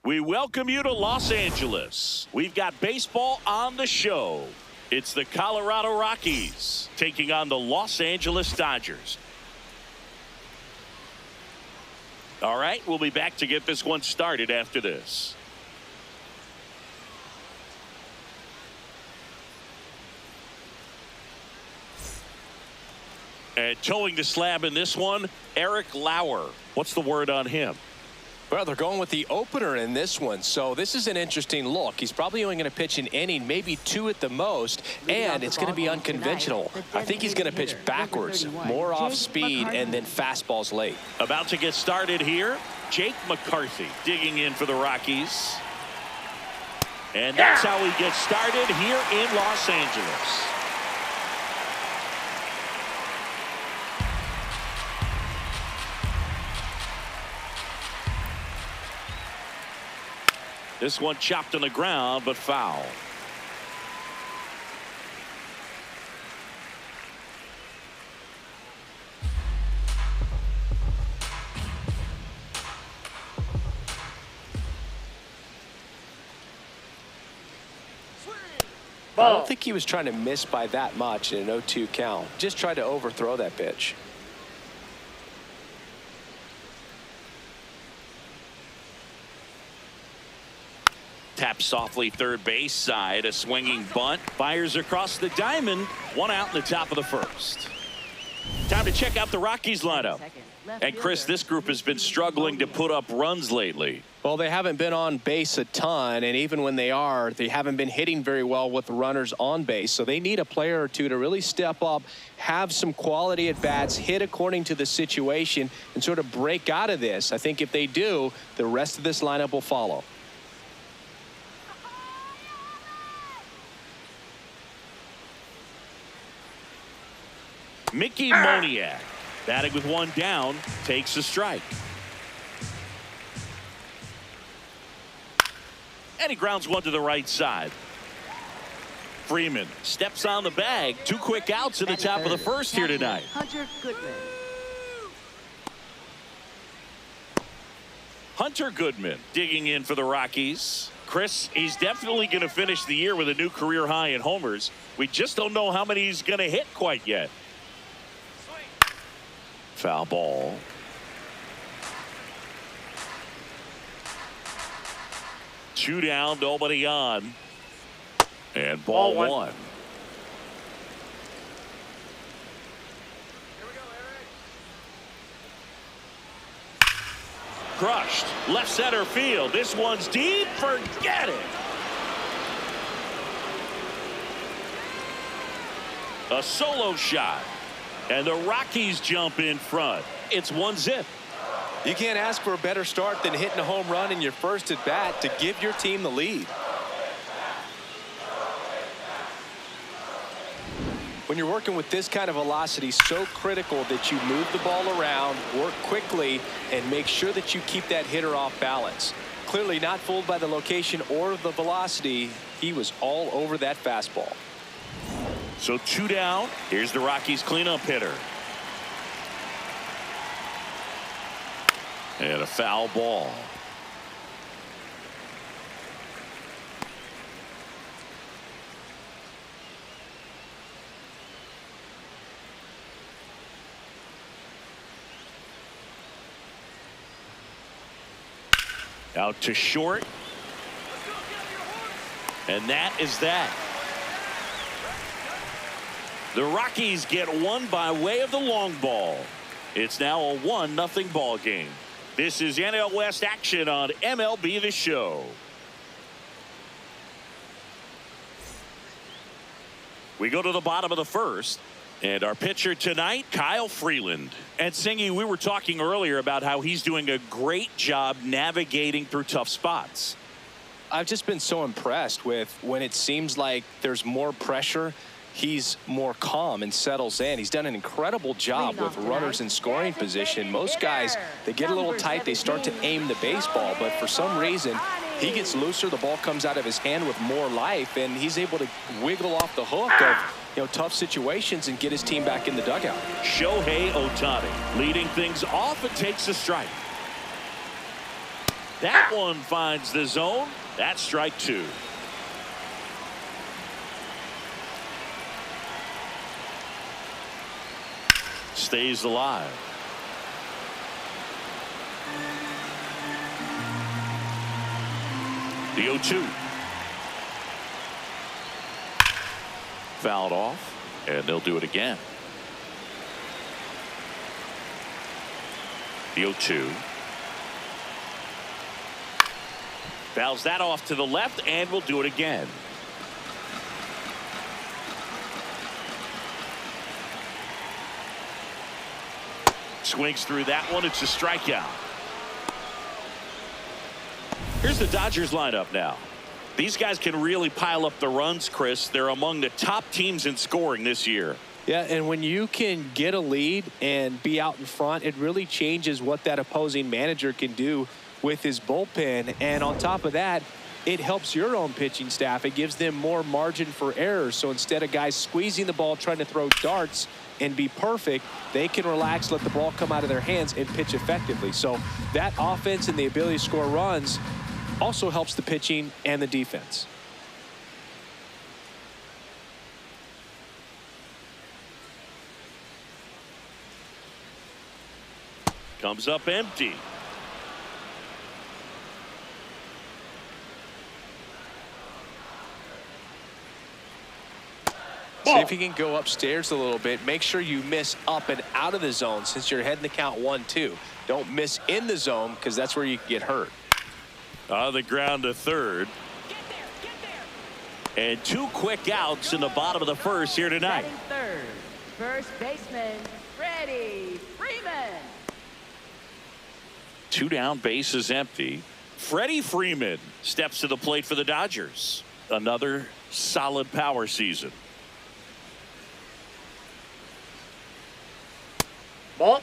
We welcome you to Los Angeles. We've got baseball on the show. It's the Colorado Rockies taking on the Los Angeles Dodgers. All right, we'll be back to get this one started after this. And towing the slab in this one, Eric Lauer. What's the word on him? Well, they're going with the opener in this one, so this is an interesting look. He's probably only going to pitch an inning, maybe two at the most, and it's going to be unconventional. I think he's going to pitch backwards, more off speed, and then fastballs late. About to get started here, Jake McCarthy digging in for the Rockies. And that's how he gets started here in Los Angeles. This one chopped on the ground, but foul. I don't think he was trying to miss by that much in an 0-2 count. Just tried to overthrow that pitch. Taps softly third base side. A swinging bunt. Fires across the diamond. One out in the top of the first. Time to check out the Rockies lineup. And Chris, this group has been struggling to put up runs lately. Well, they haven't been on base a ton, and even when they are, they haven't been hitting very well with runners on base. So they need a player or two to really step up, have some quality at bats, hit according to the situation, and sort of break out of this. I think if they do, the rest of this lineup will follow. Mickey Moniak, batting with one down, takes a strike. And he grounds one to the right side. Freeland steps on the bag. Two quick outs in the top of the first here tonight. Hunter Goodman digging in for the Rockies. Chris, he's definitely going to finish the year with a new career high in homers. We just don't know how many he's going to hit quite yet. Foul ball. Two down, nobody on. And ball one. Crushed. Left center field. This one's deep. Forget it. A solo shot. And the Rockies jump in front. It's 1-0. You can't ask for a better start than hitting a home run in your first at bat to give your team the lead. When you're working with this kind of velocity, so critical that you move the ball around, work quickly, and make sure that you keep that hitter off balance. Clearly not fooled by the location or the velocity. He was all over that fastball. So two down. Here's the Rockies cleanup hitter. And a foul ball. Out to short. And that is that. The Rockies get one by way of the long ball. It's now a 1-0 ball game. This is NL West action on MLB The Show. We go to the bottom of the first. And our pitcher tonight, Kyle Freeland. And Singy, we were talking earlier about how he's doing a great job navigating through tough spots. I've just been so impressed with when it seems like there's more pressure. He's more calm and settles in. He's done an incredible job with runners in scoring position. Most guys, they get a little tight, they start to aim the baseball, but for some reason, he gets looser, the ball comes out of his hand with more life, and he's able to wiggle off the hook of tough situations and get his team back in the dugout. Shohei Ohtani leading things off and takes a strike. That one finds the zone. That's strike two. Stays alive. The 0-2. Fouled off, and they'll do it again. The 0-2. Fouls that off to the left, and we'll do it again. Swings through that one. It's a strikeout. Here's the Dodgers lineup now. These guys can really pile up the runs, Chris. They're among the top teams in scoring this year. Yeah, and when you can get a lead and be out in front, it really changes what that opposing manager can do with his bullpen. And on top of that, it helps your own pitching staff. It gives them more margin for error. So instead of guys squeezing the ball, trying to throw darts and be perfect, they can relax, let the ball come out of their hands, and pitch effectively. So that offense and the ability to score runs also helps the pitching and the defense. Comes up empty. See if you can go upstairs a little bit. Make sure you miss up and out of the zone since you're heading the count 1-2. Don't miss in the zone because that's where you can get hurt. On the ground to third. And two quick outs in the bottom of the first here tonight. Third, first baseman, Freddie Freeland. Two down, bases empty. Freddie Freeland steps to the plate for the Dodgers. Another solid power season. Ball.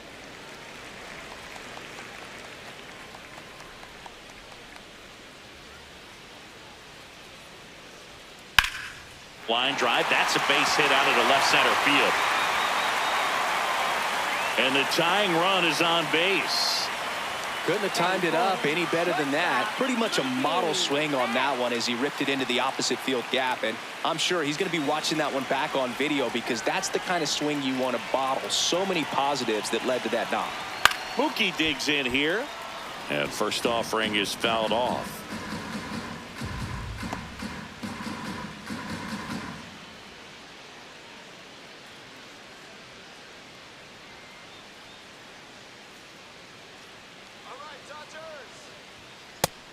Line drive. That's a base hit out of the left center field. And the tying run is on base. Couldn't have timed it up any better than that. Pretty much a model swing on that one as he ripped it into the opposite field gap. And I'm sure he's going to be watching that one back on video because that's the kind of swing you want to bottle. So many positives that led to that knock. Mookie digs in here. And first offering is fouled off.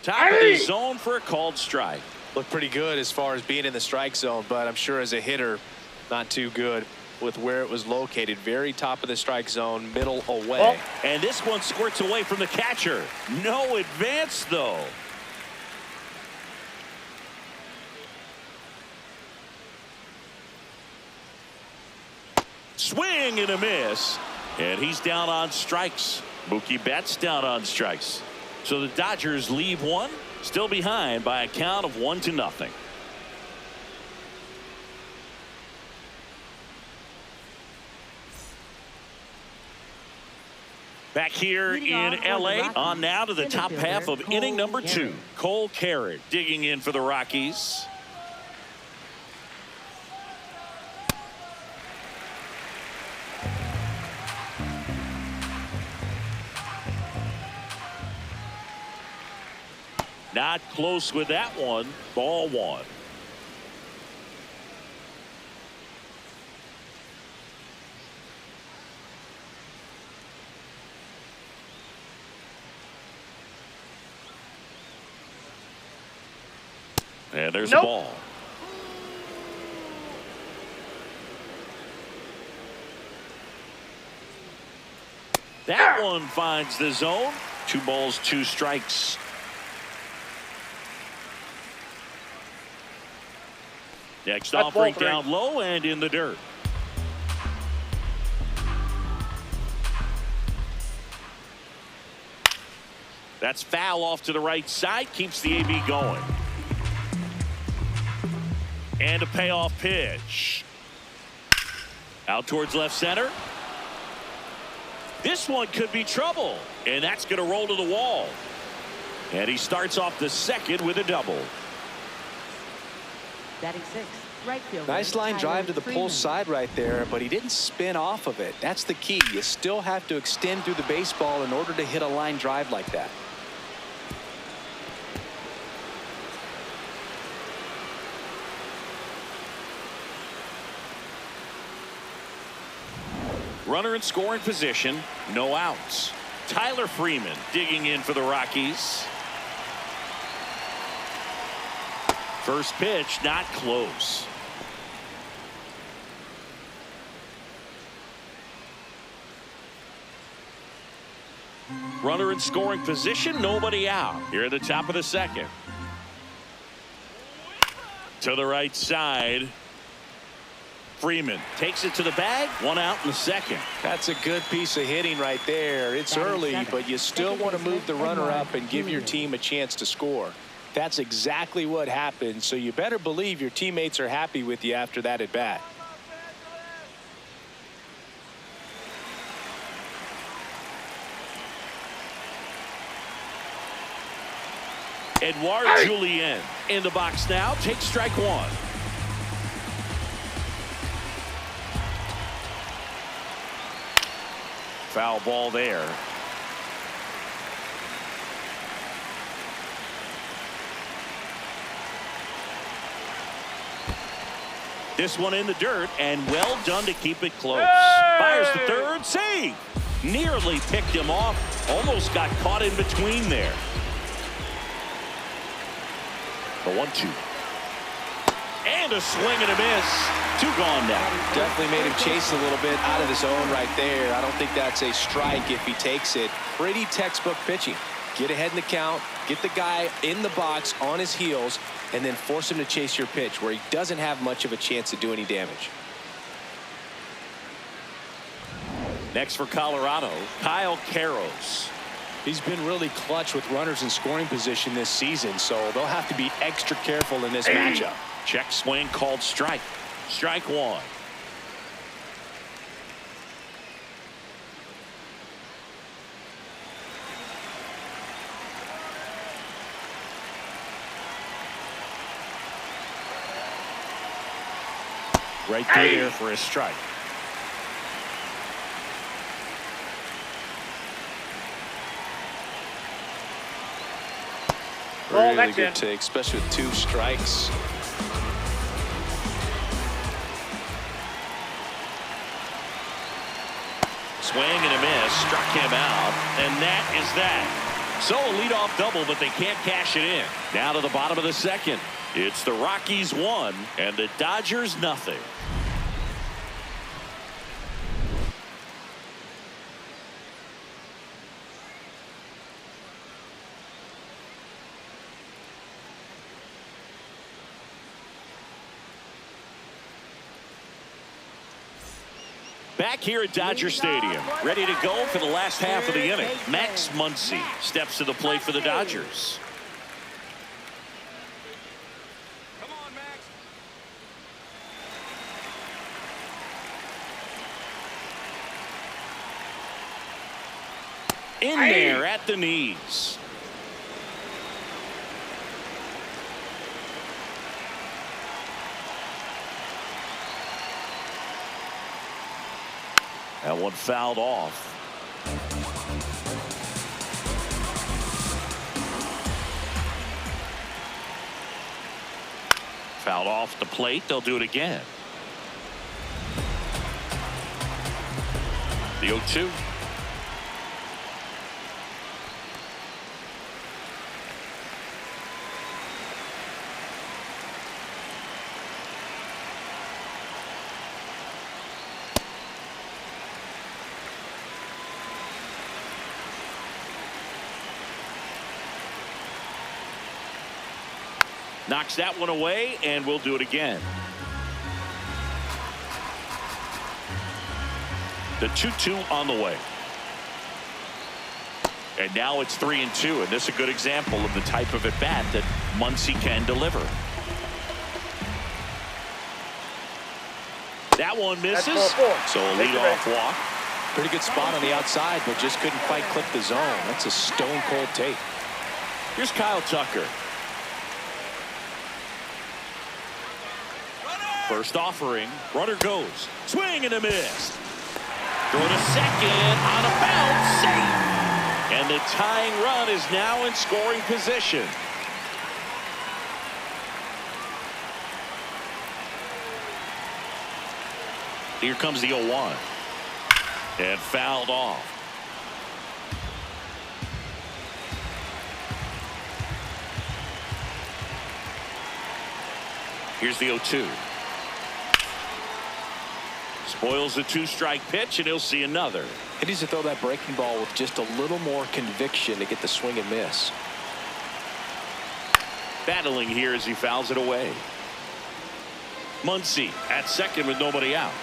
Top of the zone for a called strike. Looked pretty good as far as being in the strike zone, but I'm sure as a hitter, not too good with where it was located. Very top of the strike zone, middle away. Oh, and this one squirts away from the catcher. No advance, though. Swing and a miss. And he's down on strikes. Mookie Betts down on strikes. So the Dodgers leave one, still behind by a count of 1-0. Back here in LA, on now to the top half of inning number 2. Cole Carrot digging in for the Rockies. Not close with that one. Ball one. And there's the ball. That one finds the zone. 2 balls, 2 strikes. Next offering down low and in the dirt. That's foul off to the right side. Keeps the AB going. And a payoff pitch. Out towards left center. This one could be trouble. And that's going to roll to the wall. And he starts off the second with a double. Batting sixth, right fielder. Nice line drive to the pull Freeland. side right there, but he didn't spin off of it. That's the key. You still have to extend through the baseball in order to hit a line drive like that. Runner in scoring position, no outs. Tyler Freeland digging in for the Rockies. First pitch, not close. Runner in scoring position, nobody out. Here at the top of the second. To the right side. Freeman takes it to the bag. One out in the second. That's a good piece of hitting right there. It's early, but you still want to move the runner up and give your team a chance to score. That's exactly what happened, so you better believe your teammates are happy with you after that at bat. Edouard Julien in the box now. Takes strike one. Foul ball there. This one in the dirt, and well done to keep it close. Fires the third, save. Nearly picked him off. Almost got caught in between there. The 1-2. And a swing and a miss. Two gone now. Definitely made him chase a little bit out of the zone right there. I don't think that's a strike if he takes it. Pretty textbook pitching. Get ahead in the count, get the guy in the box on his heels, and then force him to chase your pitch where he doesn't have much of a chance to do any damage. Next for Colorado, Kyle Karros. He's been really clutch with runners in scoring position this season, so they'll have to be extra careful in this matchup. Check swing called strike. Strike one. Right through there for a strike. Really good take, especially with two strikes. Swing and a miss, struck him out, and that is that. So a leadoff double, but they can't cash it in. Now to the bottom of the second. It's the Rockies 1 and the Dodgers nothing. Back here at Dodger Stadium, ready to go for the last half of the inning. Max Muncy steps to the plate for the Dodgers. Come on, Max. In there at the knees. That one fouled off. Fouled off the plate. They'll do it again. The 0-2. Knocks that one away, and we'll do it again. The 2-2 on the way. And now it's 3-2, and this is a good example of the type of at-bat that Muncy can deliver. That one misses, so a leadoff walk. Pretty good spot on the outside, but just couldn't quite clip the zone. That's a stone-cold take. Here's Kyle Tucker. First offering. Runner goes. Swing and a miss. Throw to second. On a bounce. Safe. And the tying run is now in scoring position. Here comes the 0-1. And fouled off. Here's the 0-2. Spoils the 2-strike pitch, and he'll see another. He needs to throw that breaking ball with just a little more conviction to get the swing and miss. Battling here as he fouls it away. Muncy at second with nobody out.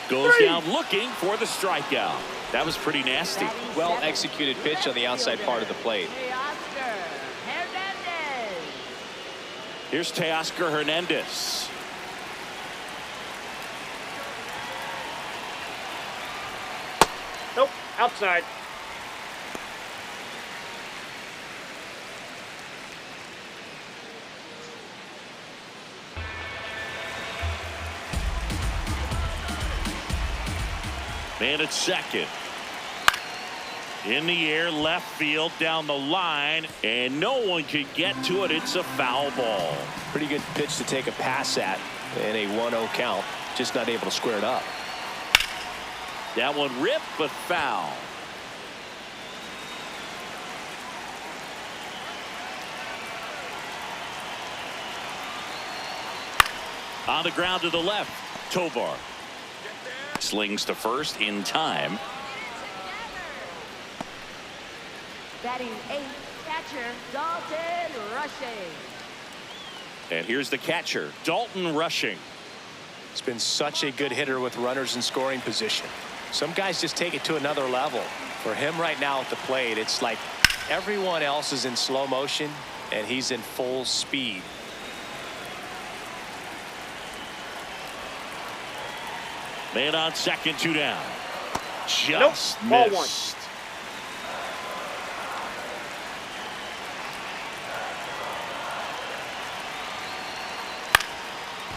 Goes down looking for the strikeout. That was pretty nasty. Well executed pitch on the outside part of the plate. Here's Teoscar Hernandez. Nope, outside. Man at second. In the air, left field, down the line, and no one could get to it. It's a foul ball. Pretty good pitch to take a pass at in a 1-0 count. Just not able to square it up. That one ripped, but foul. On the ground to the left, Tovar. Slings to first in time. Batting 8, catcher Dalton Rushing. And here's the catcher, Dalton Rushing. He's been such a good hitter with runners in scoring position. Some guys just take it to another level. For him right now at the plate, it's like everyone else is in slow motion and he's in full speed. Man on second, 2 down. Just Nope, ball missed.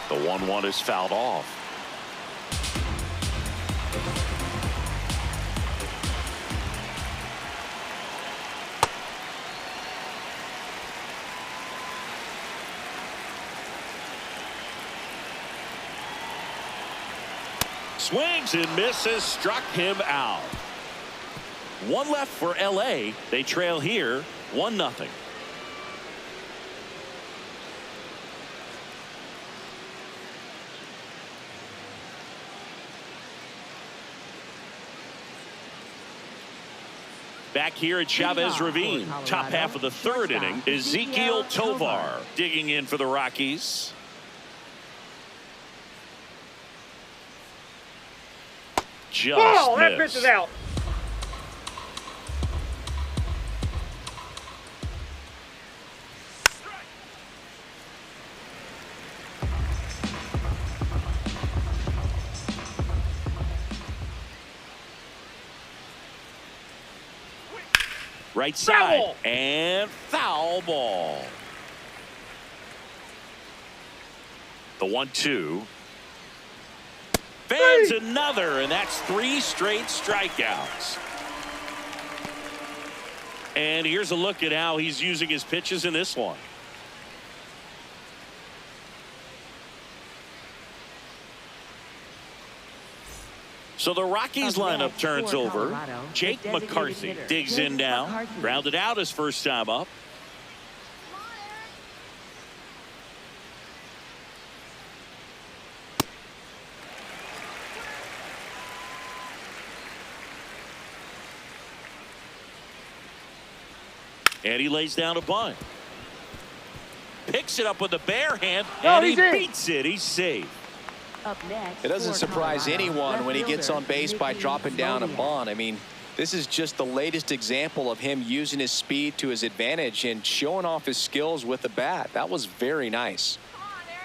The 1-1 is fouled off. Swings and misses, struck him out. One left for LA. They trail here 1-0. Back here at Chavez Ravine, top half of the third inning, Ezequiel Tovar digging in for the Rockies. Just Oh, that missed. pitch is out. Right side Foul. and foul ball. The 1-2. Fans another, and that's 3 straight strikeouts. And here's a look at how he's using his pitches in this one. So the Rockies lineup turns over. Jake McCarthy digs in now. Grounded out his first time up. And he lays down a bunt. Picks it up with the bare hand, and he beats it. He's safe. Up next, It doesn't for surprise Colorado, anyone left when he gets on fielder base by Mickey dropping down a Moniak. bunt. I mean, this is just the latest example of him using his speed to his advantage and showing off his skills with the bat. That was very nice.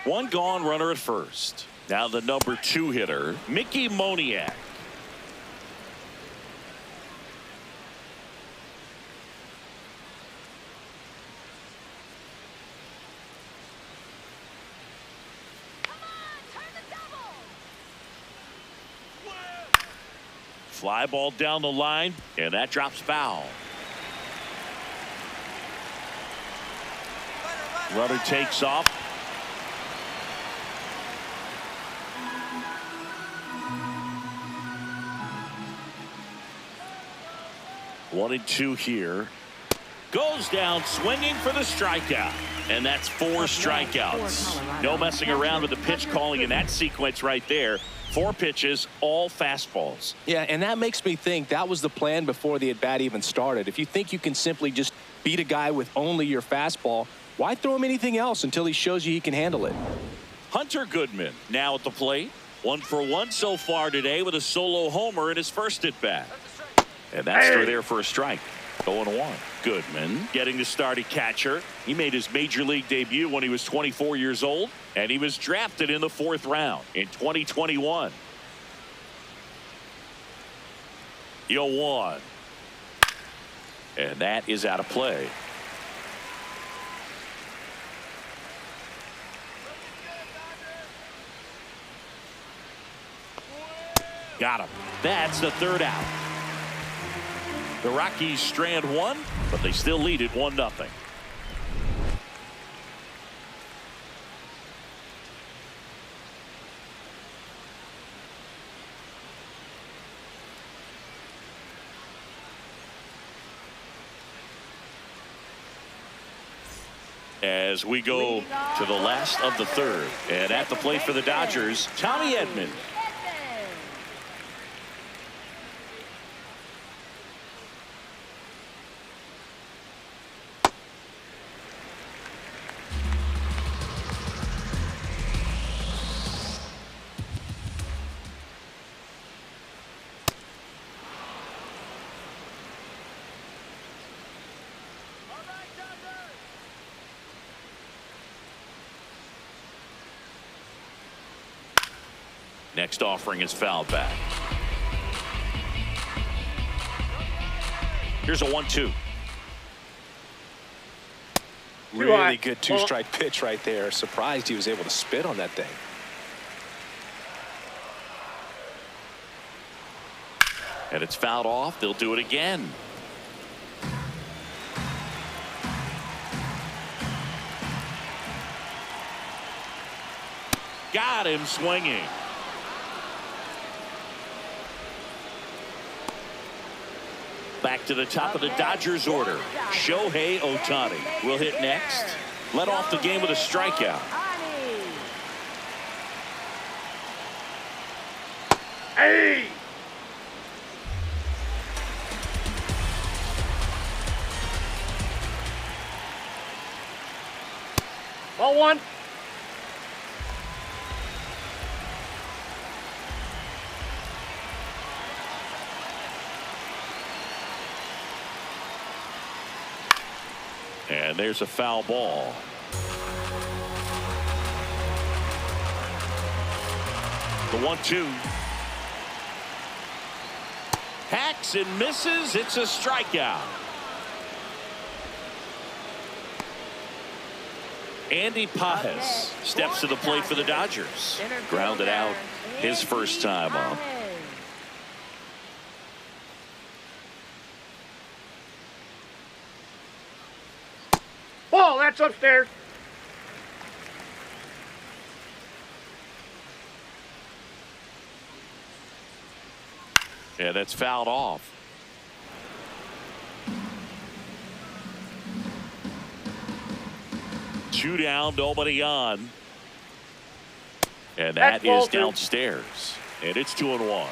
One gone, runner at first. Now the number 2 hitter, Mickey Moniak. Fly ball down the line, and that drops foul. Runner takes off. One and two here. Goes down swinging for the strikeout. And that's four strikeouts. No messing around with the pitch calling in that sequence right there. 4 pitches, all fastballs. Yeah, and that makes me think that was the plan before the at-bat even started. If you think you can simply just beat a guy with only your fastball, why throw him anything else until he shows you he can handle it? Hunter Goodman now at the plate. 1 for 1 so far today with a solo homer in his first at-bat. And that's through there for a strike. 0-1. Goodman getting the start at catcher. He made his major league debut when he was 24 years old, and he was drafted in the 4th round in 2021. 0-1. And that is out of play. Got him. That's the 3rd out. The Rockies strand 1, but they still lead it 1-0. As we go to the last of the 3rd, and at the plate for the Dodgers, Tommy Edman. Next offering is fouled back. Here's a 1-2. Really good 2-strike pitch right there. Surprised he was able to spit on that thing. And it's fouled off. They'll do it again. Got him swinging. Back to the top of the Dodgers order. Shohei Ohtani will hit next. Led off the game with a strikeout. Hey! Ball 1. And there's a foul ball. The 1-2. Hacks and misses. It's a strikeout. Andy Pajes steps to the plate for the Dodgers. Grounded out his first time up. Ball, that's upstairs. Yeah, that's fouled off. Two down, nobody on. And that is downstairs. And it's 2-1.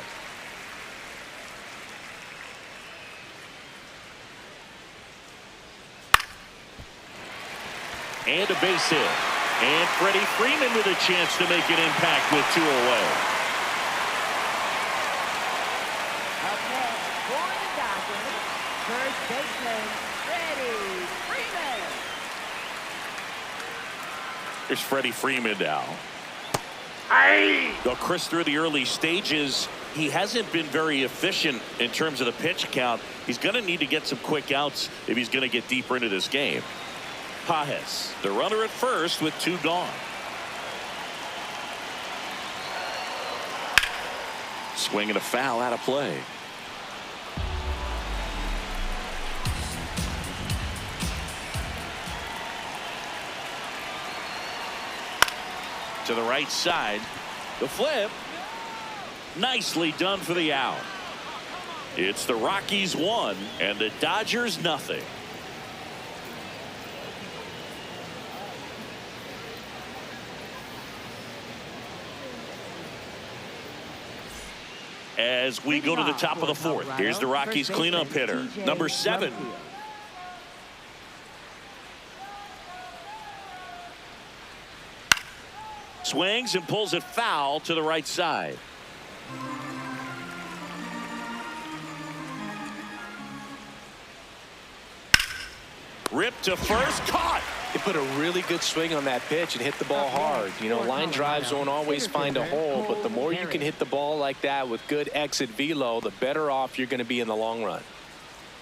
And a base hit. And Freddie Freeland with a chance to make an impact with 2 away. Up next for the Dodgers, first baseman Freddie Freeland. Here's Freddie Freeman now. Hey! Well, Chris, through the early stages, he hasn't been very efficient in terms of the pitch count. He's going to need to get some quick outs if he's going to get deeper into this game. Pajes, the runner at first with 2 gone. Swinging a foul out of play. to the right side. The flip. Nicely done for the out. It's the Rockies 1 and the Dodgers nothing. As we go to the top of the fourth, here's the Rockies cleanup hitter, number 7. Swings and pulls it foul to the right side. Ripped to first, caught. He put a really good swing on that pitch and hit the ball hard. You know, line drives won't always find a hole, but the more you can hit the ball like that with good exit velo, the better off you're going to be in the long run.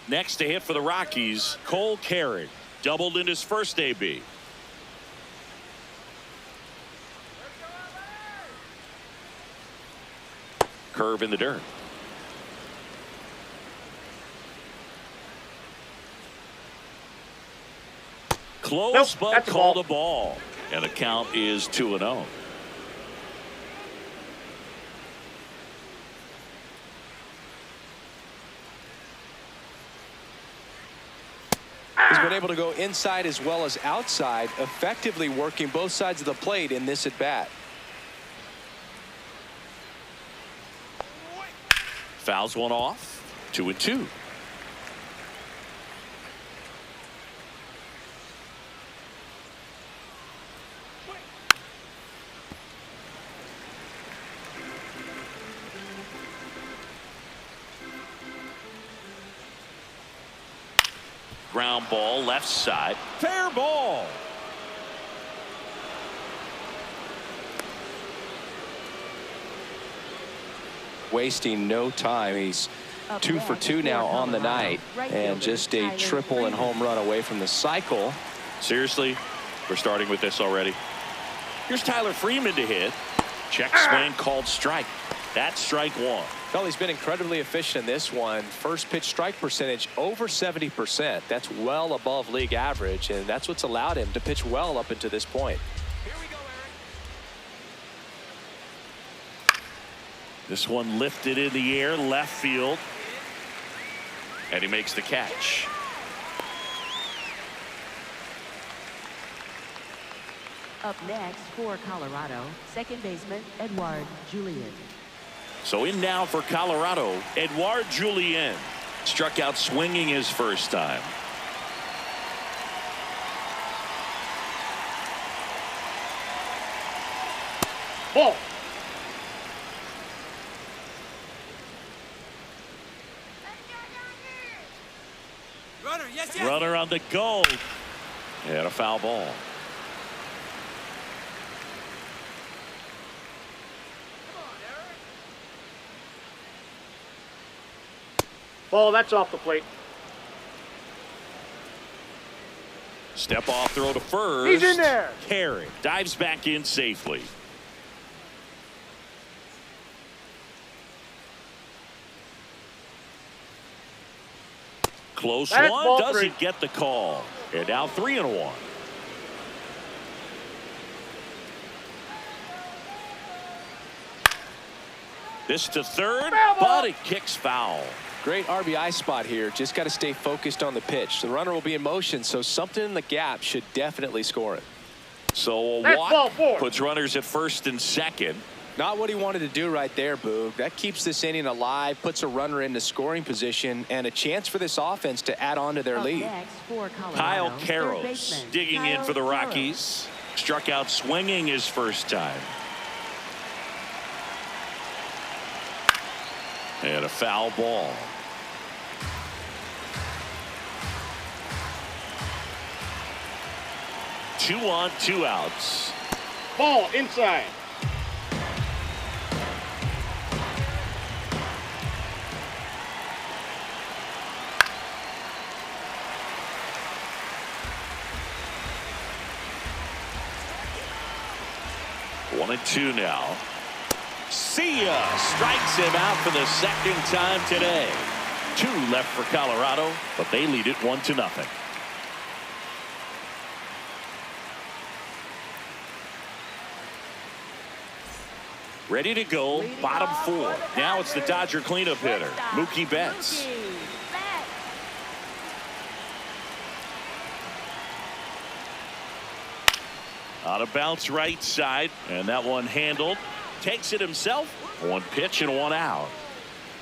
Next to hit for the Rockies, Cole Carrick, doubled in his first AB. Curve in the dirt. Close, Nope, but that's a called ball. a ball. And the count is 2-0. He's been able to go inside as well as outside, effectively working both sides of the plate in this at-bat. Fouls one off. 2-2. Ground ball left side. Fair ball. Wasting no time. He's 2 for 2 now on the night, and just a triple and home run away from the cycle. Seriously, we're starting with this already. Here's Tyler Freeland to hit. Check swing called strike. That's strike 1. Well, he's been incredibly efficient in this one. First pitch strike percentage over 70%. That's well above league average, and that's what's allowed him to pitch well up until this point. Here we go, Aaron. This one lifted in the air, left field. And he makes the catch. Up next for Colorado, second baseman Edouard Julien. So in now for Colorado, Edouard Julien. Struck out swinging his first time. Ball. Runner, yes. Runner on the go. And a foul ball. Ball, that's off the plate. Step off throw to first. He's in there. Carrick dives back in safely. Close That's one, ball doesn't 3. get the call. And now 3-1. This to third, Foul ball. but it kicks foul. Great RBI spot here. Just got to stay focused on the pitch. The runner will be in motion, so something in the gap should definitely score it. So a That's ball walk 4. puts runners at first and second. Not what he wanted to do right there, Boog. That keeps this inning alive, puts a runner into scoring position, and a chance for this offense to add on to their Up lead. next for Colorado, Kyle third Karros baseman digging in Kyle for the Karros. Rockies. Struck out swinging his first time. And a foul ball. Two on, 2 outs. Ball inside. One and 2 now. See ya! Strikes him out for the second time today. 2 left for Colorado, but they lead it 1-0. Ready to go, Leading bottom off 4. for the Now it's the Dodgers, Dodger cleanup hitter, shortstop, Mookie Betts. Mookie Betts. On a bounce right side, and that one handled. Takes it himself. 1 pitch and 1 out.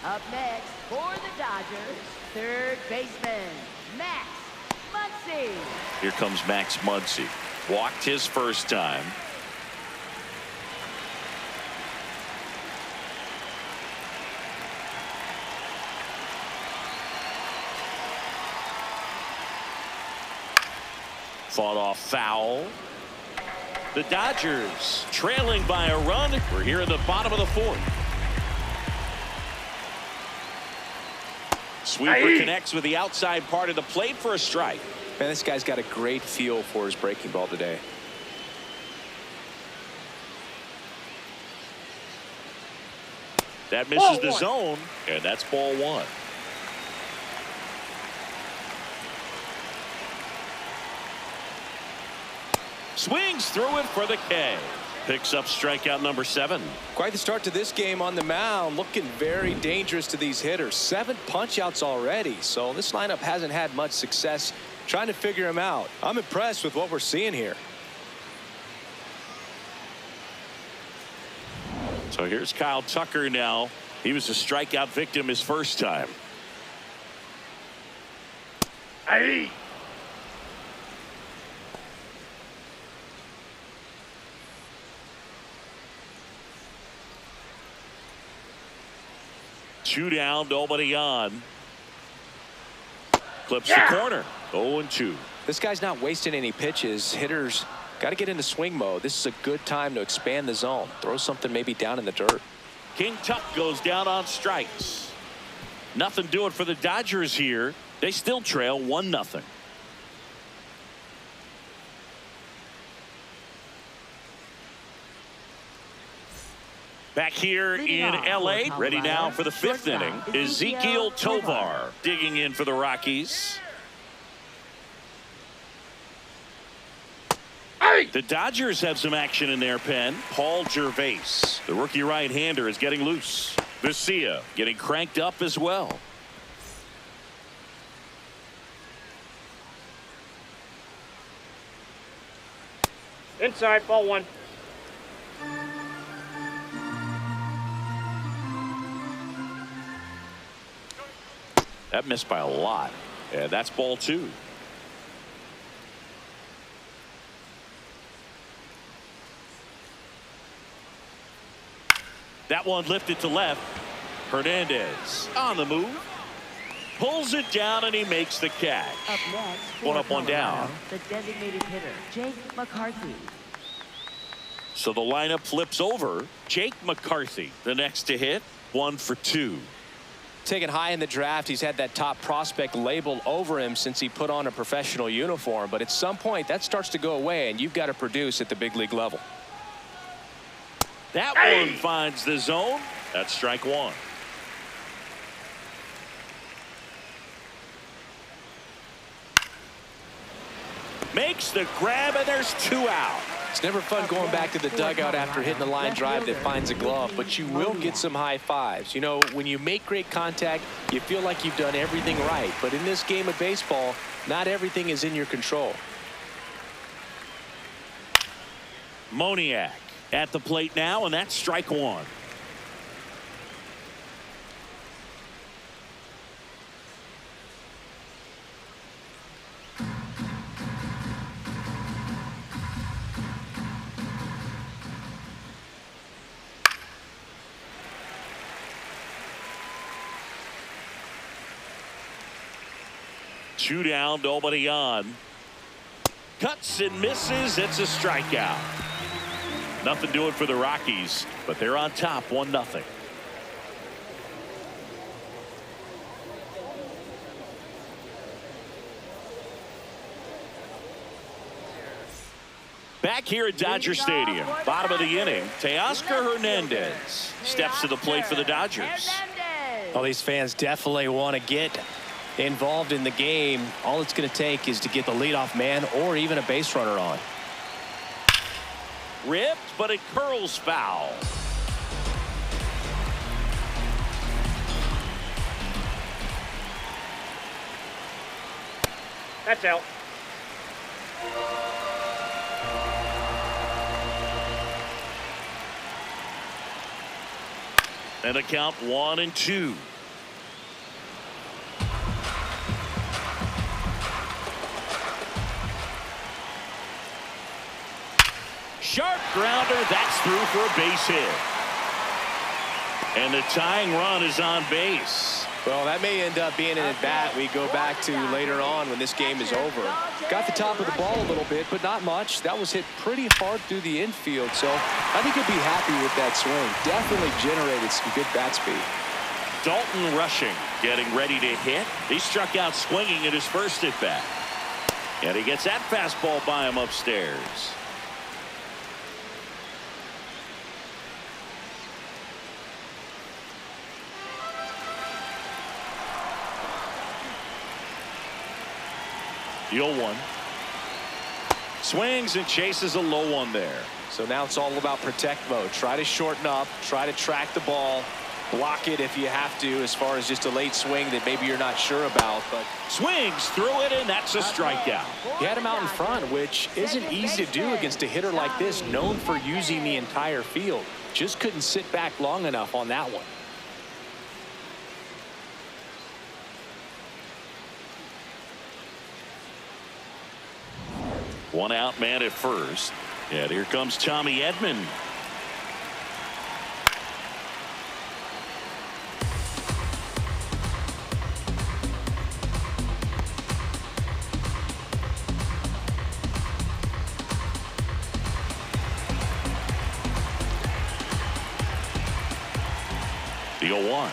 Up next for the Dodgers, third baseman, Max Muncy. Here comes Max Muncy. Walked his first time. Fought off foul. The Dodgers trailing by a run. We're here in the bottom of the 4th. Sweeper connects with the outside part of the plate for a strike. Man, this guy's got a great feel for his breaking ball today. That misses the zone, and that's ball 1. Swings through it for the K. Picks up strikeout number 7. Quite the start to this game on the mound. Looking very dangerous to these hitters. 7 punch-outs already. So this lineup hasn't had much success trying to figure him out. I'm impressed with what we're seeing here. So here's Kyle Tucker now. He was a strikeout victim his first time. Hey. Two down, nobody on. Clips the corner. 0-2. This guy's not wasting any pitches. Hitters got to get into swing mode. This is a good time to expand the zone. Throw something maybe down in the dirt. King Tuck goes down on strikes. Nothing doing for the Dodgers here. They still trail 1-0. Back here in L.A., ready now for the 5th inning, Ezekiel Tovar digging in for the Rockies. The Dodgers have some action in their pen. Paul Gervais, the rookie right-hander, is getting loose. Vesia getting cranked up as well. Inside, ball 1. That missed by a lot. And that's ball 2. That one lifted to left. Hernandez on the move. Pulls it down and he makes the catch. Up next, One up, one down. the designated hitter, Jake McCarthy. So the lineup flips over. Jake McCarthy, the next to hit. 1 for 2. Taken high in the draft, he's had that top prospect label over him since he put on a professional uniform. But at some point, that starts to go away, and you've got to produce at the big league level. That one finds the zone. That's strike 1. Makes the grab, and there's 2 out. It's never fun going back to the dugout after hitting a line drive that finds a glove, but you will get some high fives. You know, when you make great contact, you feel like you've done everything right. But in this game of baseball, not everything is in your control. Moniak at the plate now, and that's strike 1. Two down, nobody on. Cuts and misses. It's a strikeout. Nothing doing for the Rockies, but they're on top 1-0. Back here at Dodger Stadium, bottom of the inning, Teoscar Hernandez steps to the plate for the Dodgers. Well, these fans definitely want to get involved in the game. All it's going to take is to get the leadoff man or even a base runner on. Ripped, but it curls foul. That's out. And the count 1-2. Sharp grounder. That's through for a base hit. And the tying run is on base. Well, that may end up being an at-bat we go back to later on when this game is over. Got the top of the ball a little bit, but not much. That was hit pretty hard through the infield, so I think he'll be happy with that swing. Definitely generated some good bat speed. Dalton rushing, getting ready to hit. He struck out swinging at his first at-bat. And he gets that fastball by him upstairs. The 0-1. Swings and chases a low one there. So now it's all about protect mode. Try to shorten up, try to track the ball, block it if you have to, as far as just a late swing that maybe you're not sure about. But swings through it, and that's a strikeout. He had him out in front, which isn't easy to do against a hitter like this, known for using the entire field. Just couldn't sit back long enough on that one. One out man at first. And here comes Tommy Edman. The 0-1.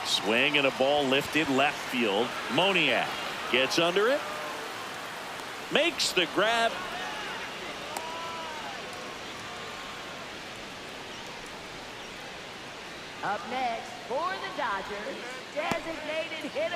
Swing and a ball lifted left field. Moniak gets under it. Makes the grab. Up next for the Dodgers, designated hitter.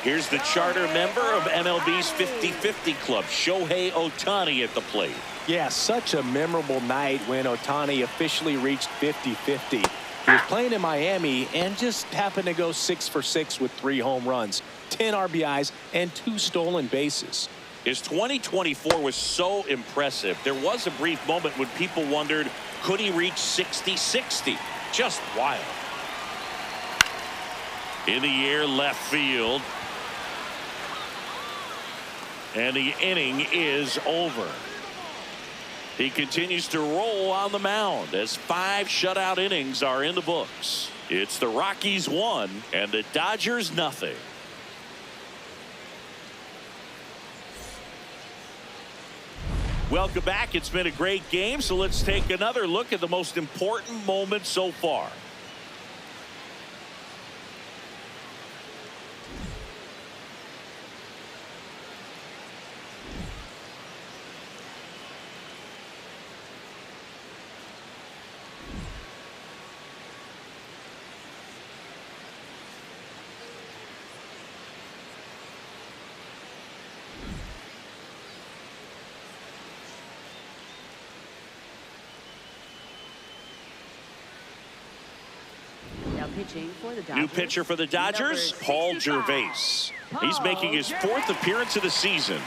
Here's the charter member of MLB's 50-50 club, Shohei Ohtani at the plate. Yeah, such a memorable night when Ohtani officially reached 50-50. He was playing in Miami and just happened to go 6 for 6 with 3 home runs, 10 RBIs, and 2 stolen bases. His 2024 was so impressive. There was a brief moment when people wondered, could he reach 60-60? Just wild. In the air, left field. And the inning is over. He continues to roll on the mound as 5 shutout innings are in the books. It's the Rockies 1 and the Dodgers nothing. Welcome back. It's been a great game, so let's take another look at the most important moment so far. Pitching for the Dodgers. New pitcher for the Dodgers, Paul Gervais. He's making his 4th appearance of the season.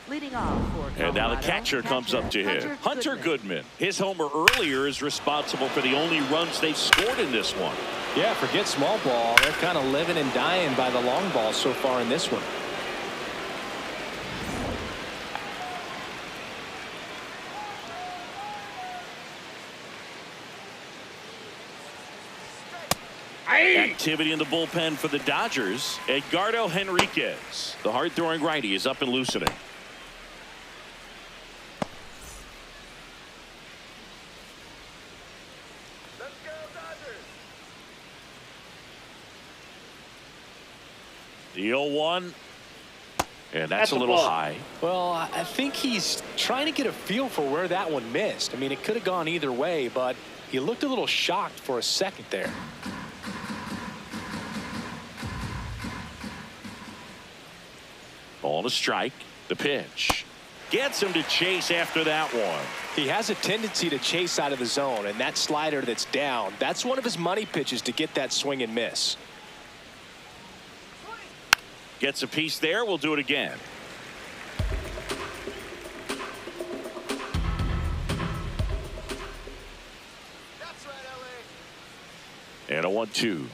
Leading off for Colorado, and now the catcher comes up to hit. Hunter Goodman. His homer earlier is responsible for the only runs they've scored in this one. Yeah, forget small ball. They're kind of living and dying by the long ball so far in this one. Activity in the bullpen for the Dodgers. Edgardo Henriquez. The hard-throwing righty is up and loosening. Let's go, Dodgers. The 0-1. And that's a little high. Well, I think he's trying to get a feel for where that one missed. I mean, it could have gone either way, but he looked a little shocked for a second there. Ball to strike. The pitch. Gets him to chase after that one. He has a tendency to chase out of the zone, and that slider that's down, that's one of his money pitches to get that swing and miss. Gets a piece there. We'll do it again. And a 1-2.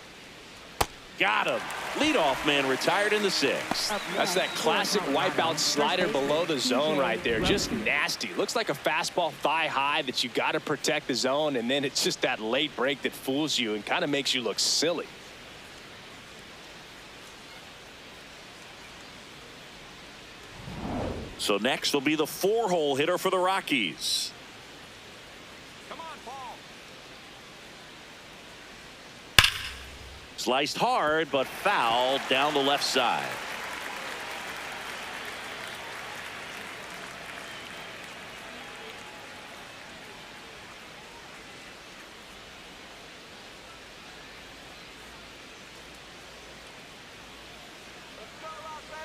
Got him. Leadoff man retired in the sixth. That's that classic wipeout slider below the zone right there. Just nasty. Looks like a fastball thigh high that you got to protect the zone, and then it's just that late break that fools you and kind of makes you look silly. So next will be the 4-hole hitter for the Rockies. Sliced hard, but fouled down the left side.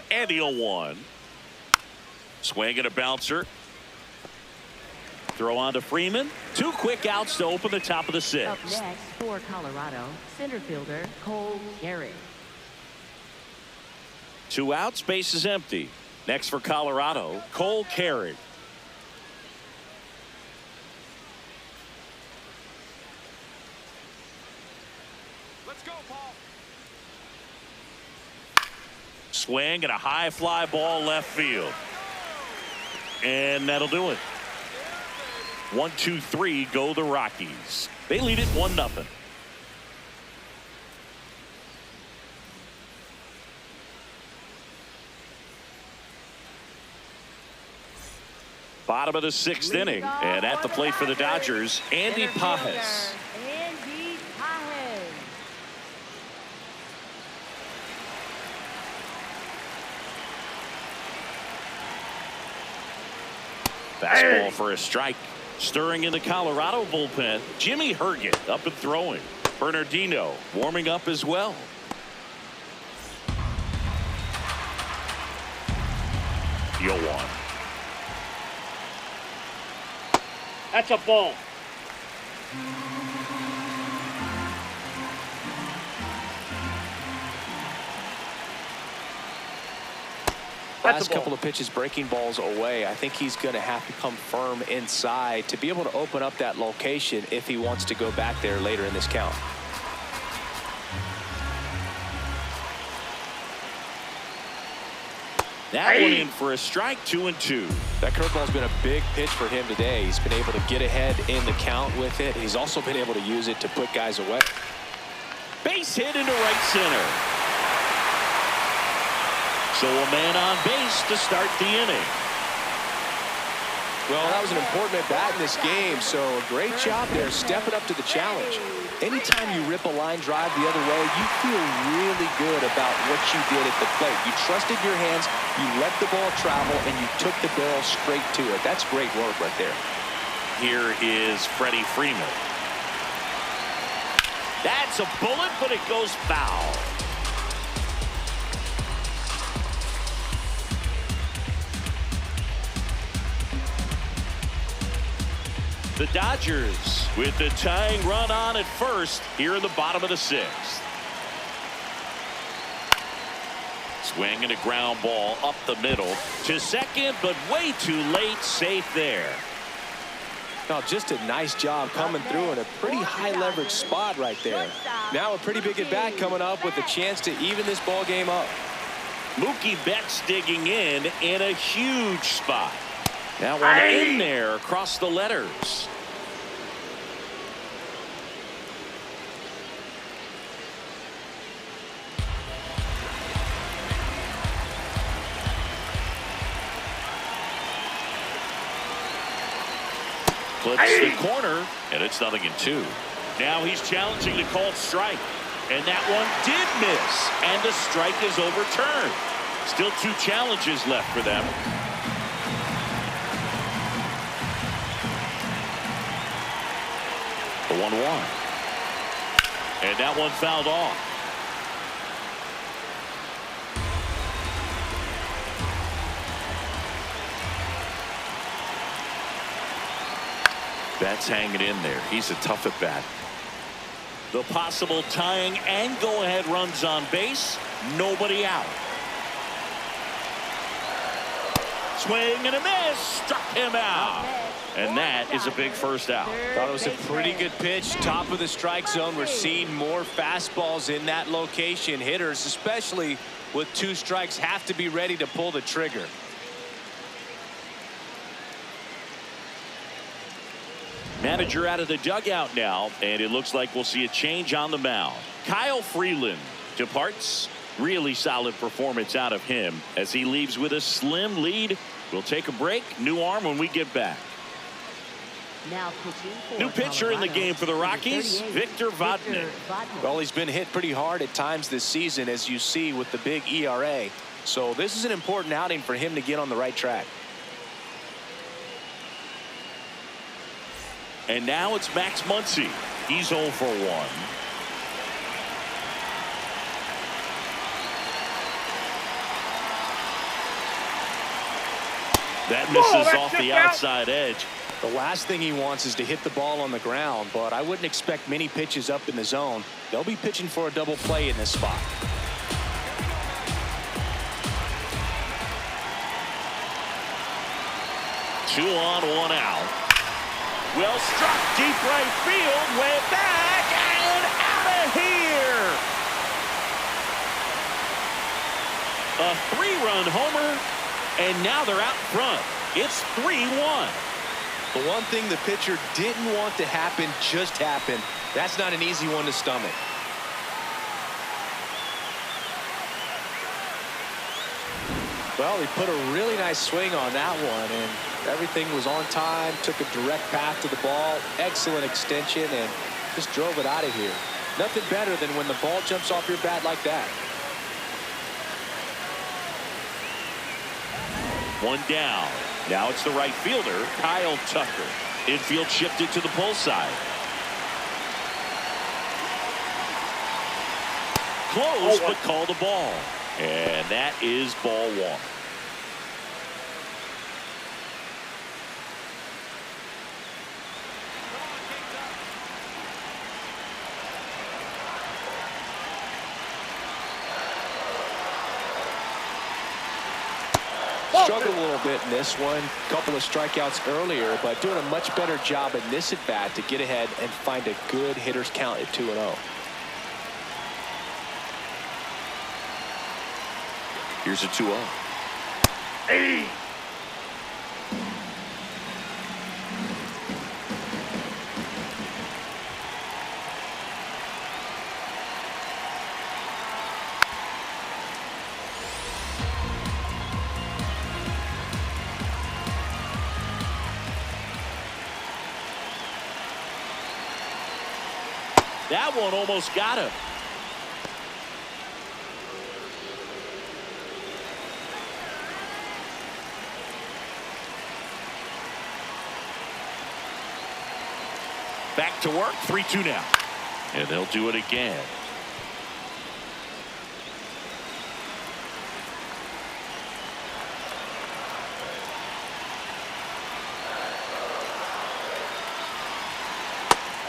And the 0-1. Swing and a bouncer. Throw on to Freeland. 2 quick outs to open the top of the sixth. Up next for Colorado, center fielder Cole Garrett. 2 outs, base is empty. Next for Colorado, Cole Carey. Let's go, Paul. Swing and a high fly ball left field. And that'll do it. 1, 2, 3 go the Rockies. They lead it 1-0. Bottom of the 6th inning, and at the plate for the Dodgers, Andy Pajes. Andy Pajes. Fastball for a strike. Stirring in the Colorado bullpen, Jimmy Herget up and throwing. Bernardino warming up as well. The 0-1. That's a ball. Last couple of pitches breaking balls away. I think he's going to have to come firm inside to be able to open up that location if he wants to go back there later in this count. That one in for a strike. 2-2. That curveball's been a big pitch for him today. He's been able to get ahead in the count with it. He's also been able to use it to put guys away. Base hit into right center. So a man on base to start the inning. Well, that was an important at-bat in this game, so a great job there stepping up to the challenge. Anytime you rip a line drive the other way, you feel really good about what you did at the plate. You trusted your hands, you let the ball travel, and you took the barrel straight to it. That's great work right there. Here is Freddie Freeman. That's a bullet, but it goes foul. The Dodgers with the tying run on at first here in the bottom of the 6th. Swing and a ground ball up the middle to second, but way too late. Safe there. Now, just a nice job coming through in a pretty high leverage spot right there. Now a pretty big at bat coming up with a chance to even this ball game up. Mookie Betts digging in a huge spot. That one in there across the letters. Clips the corner, and it's 0-2. Now he's challenging the called strike, and that one did miss, and the strike is overturned. Still 2 challenges left for them. The 1-1. And that one fouled off. That's hanging in there. He's a tough at bat. The possible tying and go-ahead runs on base. Nobody out. Swing and a miss. Struck him out. And that is a big first out. Thought it was a pretty good pitch. Top of the strike zone. We're seeing more fastballs in that location. Hitters, especially with 2 strikes, have to be ready to pull the trigger. Manager out of the dugout now, and it looks like we'll see a change on the mound. Kyle Freeland departs. Really solid performance out of him as he leaves with a slim lead. We'll take a break. New arm when we get back. Now pitching for New pitcher in the Colorado, game for the Rockies, Victor Vodnik. Well, he's been hit pretty hard at times this season, as you see with the big ERA. So this is an important outing for him to get on the right track. And now it's Max Muncy. He's 0 for 1. That misses off the outside edge. The last thing he wants is to hit the ball on the ground, but I wouldn't expect many pitches up in the zone. They'll be pitching for a double play in this spot. Two on, 1 out. Well struck, deep right field, way back and out of here. A 3-run homer, and now they're out front. It's 3-1. The one thing the pitcher didn't want to happen just happened. That's not an easy one to stomach. Well, he put a really nice swing on that one, and everything was on time. Took a direct path to the ball. Excellent extension, and just drove it out of here. Nothing better than when the ball jumps off your bat like that. 1 down. Now it's the right fielder, Kyle Tucker. Infield shifted to the pull side. Close, but called a ball. And that is ball 1. Struggled a little bit in this one. Couple of strikeouts earlier, but doing a much better job in this at bat to get ahead and find a good hitter's count at 2-0. Here's a 2-0. That one almost got him. Back to work, 3-2 now. And they'll do it again.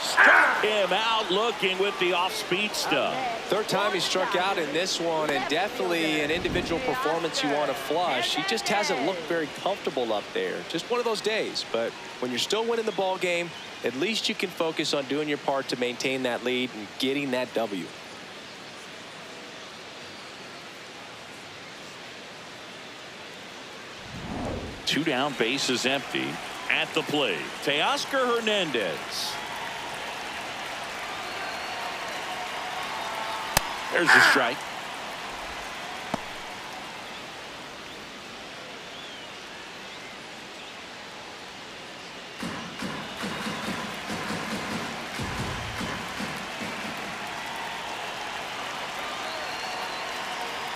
Struck him out looking with the off-speed stuff. Third time he struck out in this one, and definitely an individual performance you want to flush. He just hasn't looked very comfortable up there. Just one of those days. But when you're still winning the ball game, at least you can focus on doing your part to maintain that lead and getting that W. Two down, base is empty. At the plate, Teoscar Hernandez. There's a strike.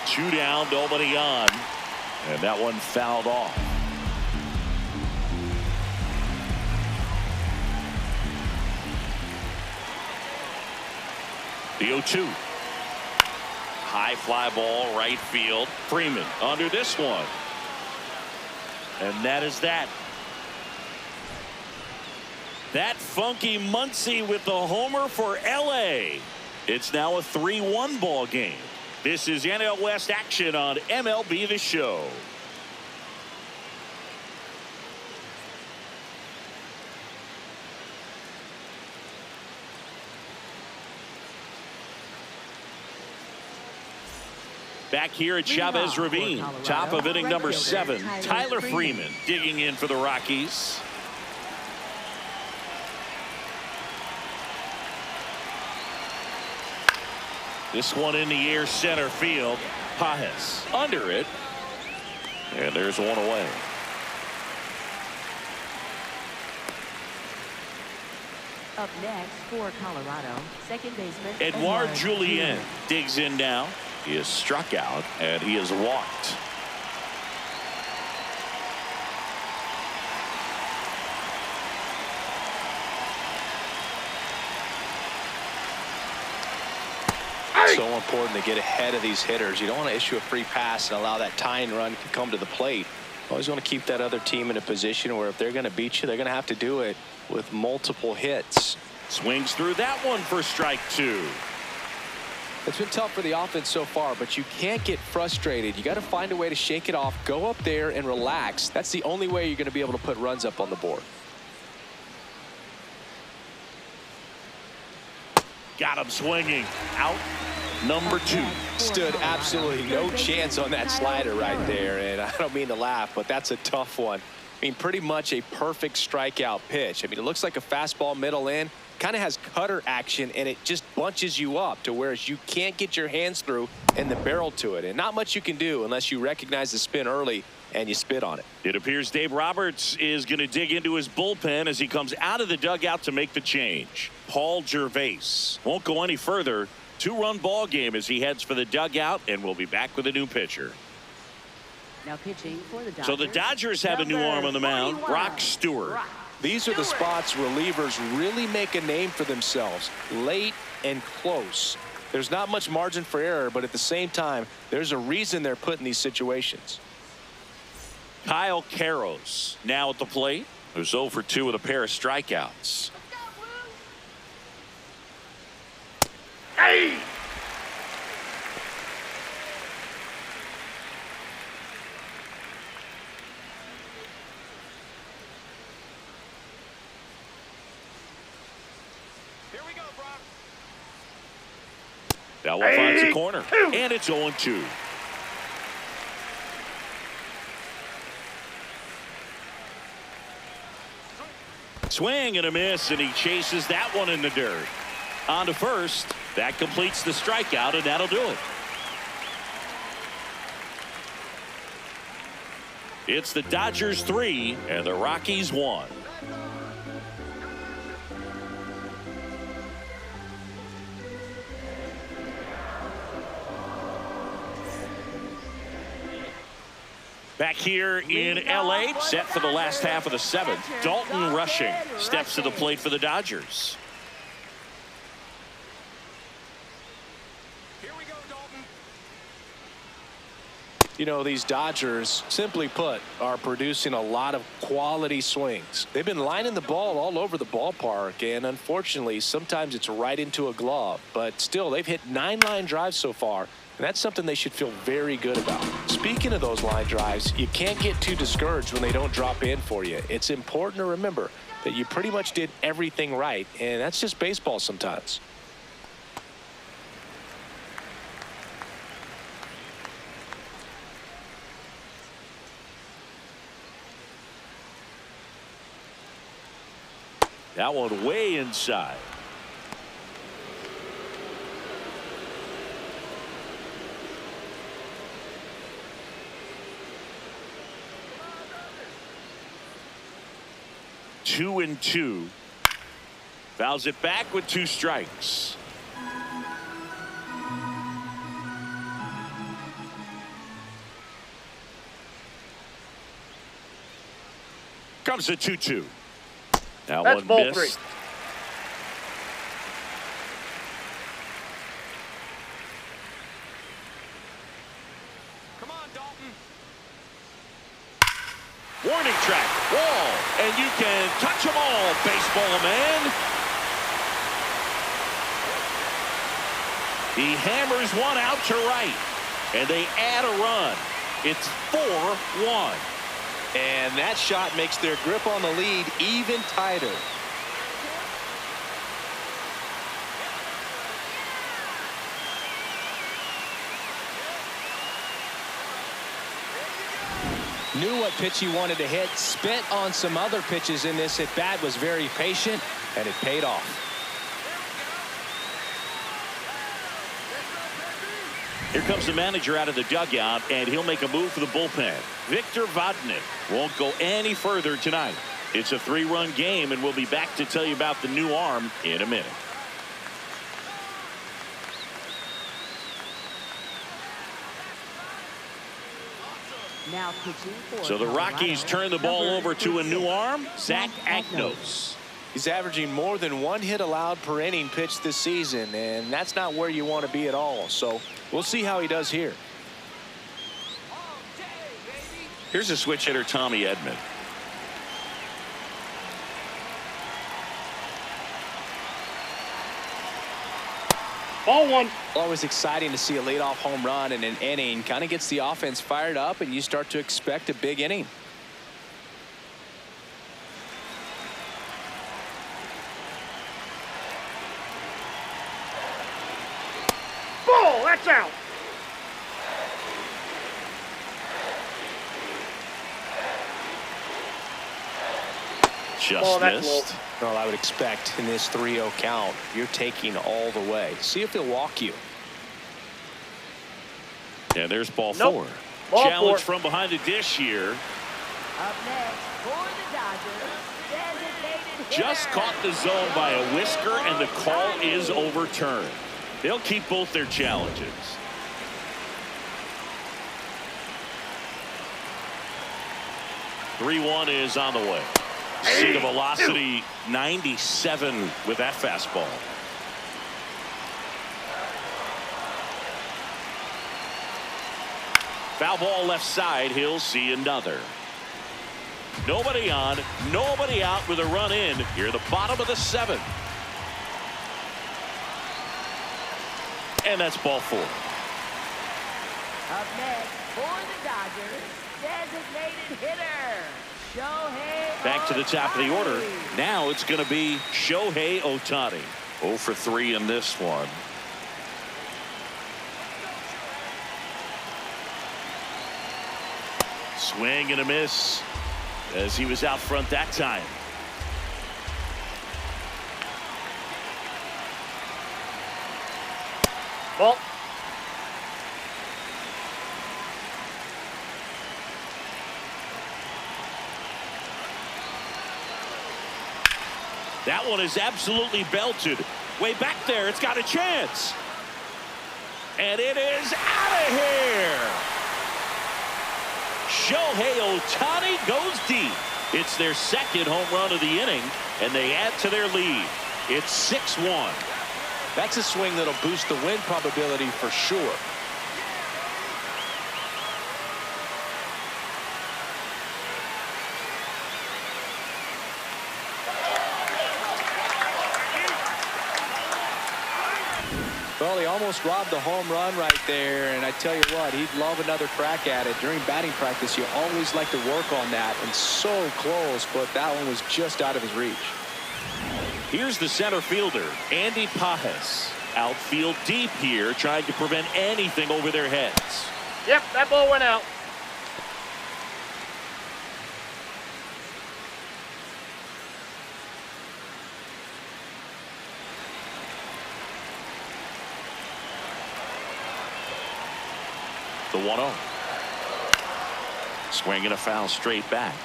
Two down, nobody on. And that one fouled off. The 0-2. High fly ball, right field. Freeland under this one. And that is that. That funky Muncy with the homer for LA. It's now a 3-1 ball game. This is NL West action on MLB The Show. Back here at Chavez Ravine, top of inning number 7, Tyler Freeland digging in for the Rockies. This one in the air, center field. Pajes under it. And there's one away. Up next for Colorado, second baseman Edouard Julien digs in now. He is struck out and he is walked. So important to get ahead of these hitters. You don't want to issue a free pass and allow that tying run to come to the plate. Always want to keep that other team in a position where if they're going to beat you, they're going to have to do it with multiple hits. Swings through that one for strike 2. It's been tough for the offense so far, but you can't get frustrated. You got to find a way to shake it off, go up there and relax. That's the only way you're going to be able to put runs up on the board. Got him swinging. Out number 2. Stood absolutely no chance on that slider right there, and I don't mean to laugh, but that's a tough one. I mean, pretty much a perfect strikeout pitch. I mean, it looks like a fastball middle in, kind of has cutter action, and it just bunches you up to whereas you can't get your hands through and the barrel to it, and not much you can do unless you recognize the spin early and you spit on it. It appears Dave Roberts is going to dig into his bullpen as he comes out of the dugout to make the change. Paul Gervais won't go any further. 2-run ball game as he heads for the dugout, and we'll be back with a new pitcher. Now pitching for the Dodgers. So the Dodgers have a new arm on the mound, Brock Stewart. These are the spots relievers really make a name for themselves, late and close. There's not much margin for error, but at the same time, there's a reason they're put in these situations. Kyle Karros now at the plate, who's 0 for 2 with a pair of strikeouts. Hey! Here we go, Brock. That one finds the corner, and it's 0-2. Swing and a miss, and he chases that one in the dirt. On to first. That completes the strikeout, and that'll do it. It's the Dodgers 3 and the Rockies 1. Back here in LA, set for the last half of the 7th. Dalton Rushing steps to the plate for the Dodgers. Here we go, Dalton. You know, these Dodgers, simply put, are producing a lot of quality swings. They've been lining the ball all over the ballpark, and unfortunately, sometimes it's right into a glove. But still, they've hit 9 line drives so far, and that's something they should feel very good about. Speaking of those line drives, you can't get too discouraged when they don't drop in for you. It's important to remember that you pretty much did everything right, and that's just baseball sometimes. That one way inside. Two and 2. Fouls it back with 2 strikes. Comes the 2-2. That That's one ball missed. 3. Come on, Dalton. Warning track, wall, and you can touch them all, baseball man. He hammers one out to right, and they add a run. It's 4-1. And that shot makes their grip on the lead even tighter. Knew what pitch he wanted to hit, spent on some other pitches in this at bat, was very patient, and it paid off. Here comes the manager out of the dugout, and he'll make a move for the bullpen. Victor Vodnik won't go any further tonight. It's a 3-run game, and we'll be back to tell you about the new arm in a minute. Now pitching for So the Rockies Colorado, turn the ball number over to a new 36, arm, Zach Agnos. Agnos. He's averaging more than 1 hit allowed per inning pitched this season, and that's not where you want to be at all. So we'll see how he does here. Here's a switch hitter, Tommy Edman. Ball one. Always exciting to see a leadoff home run in an inning. Kind of gets the offense fired up, and you start to expect a big inning. Ball. That's out. Just Oh, that's missed. Well, I would expect in this 3-0 count, you're taking all the way. See if they'll walk you. And there's ball Nope. 4. Ball Challenge 4. from behind the dish here. Up next for the Dodgers, designated Just hitter. caught the zone by a whisker, and the call is overturned. They'll keep both their challenges. (3-1) is on the way. See the velocity 97 with that fastball. Foul ball left side. He'll see another. Nobody on, nobody out with a run in here at the bottom of the 7th. And that's ball 4. Up next for the Dodgers, designated hitter, Shohei Back to the top of the order. Ohtani. Now it's going to be Shohei Ohtani. 0 for 3 in this one. Swing and a miss as he was out front that time. Ball. That one is absolutely belted. Way back there. It's got a chance. And it is out of here. Shohei Ohtani goes deep. It's their 2nd home run of the inning, and they add to their lead. It's 6-1. That's a swing that'll boost the win probability for sure. Well, he almost robbed the home run right there, and I tell you what, he'd love another crack at it. During batting practice, you always like to work on that, and so close, but that one was just out of his reach. Here's the center fielder, Andy Pajes. Outfield deep here, trying to prevent anything over their heads. Yep, that ball went out. The 1-0. Swing and a foul straight back.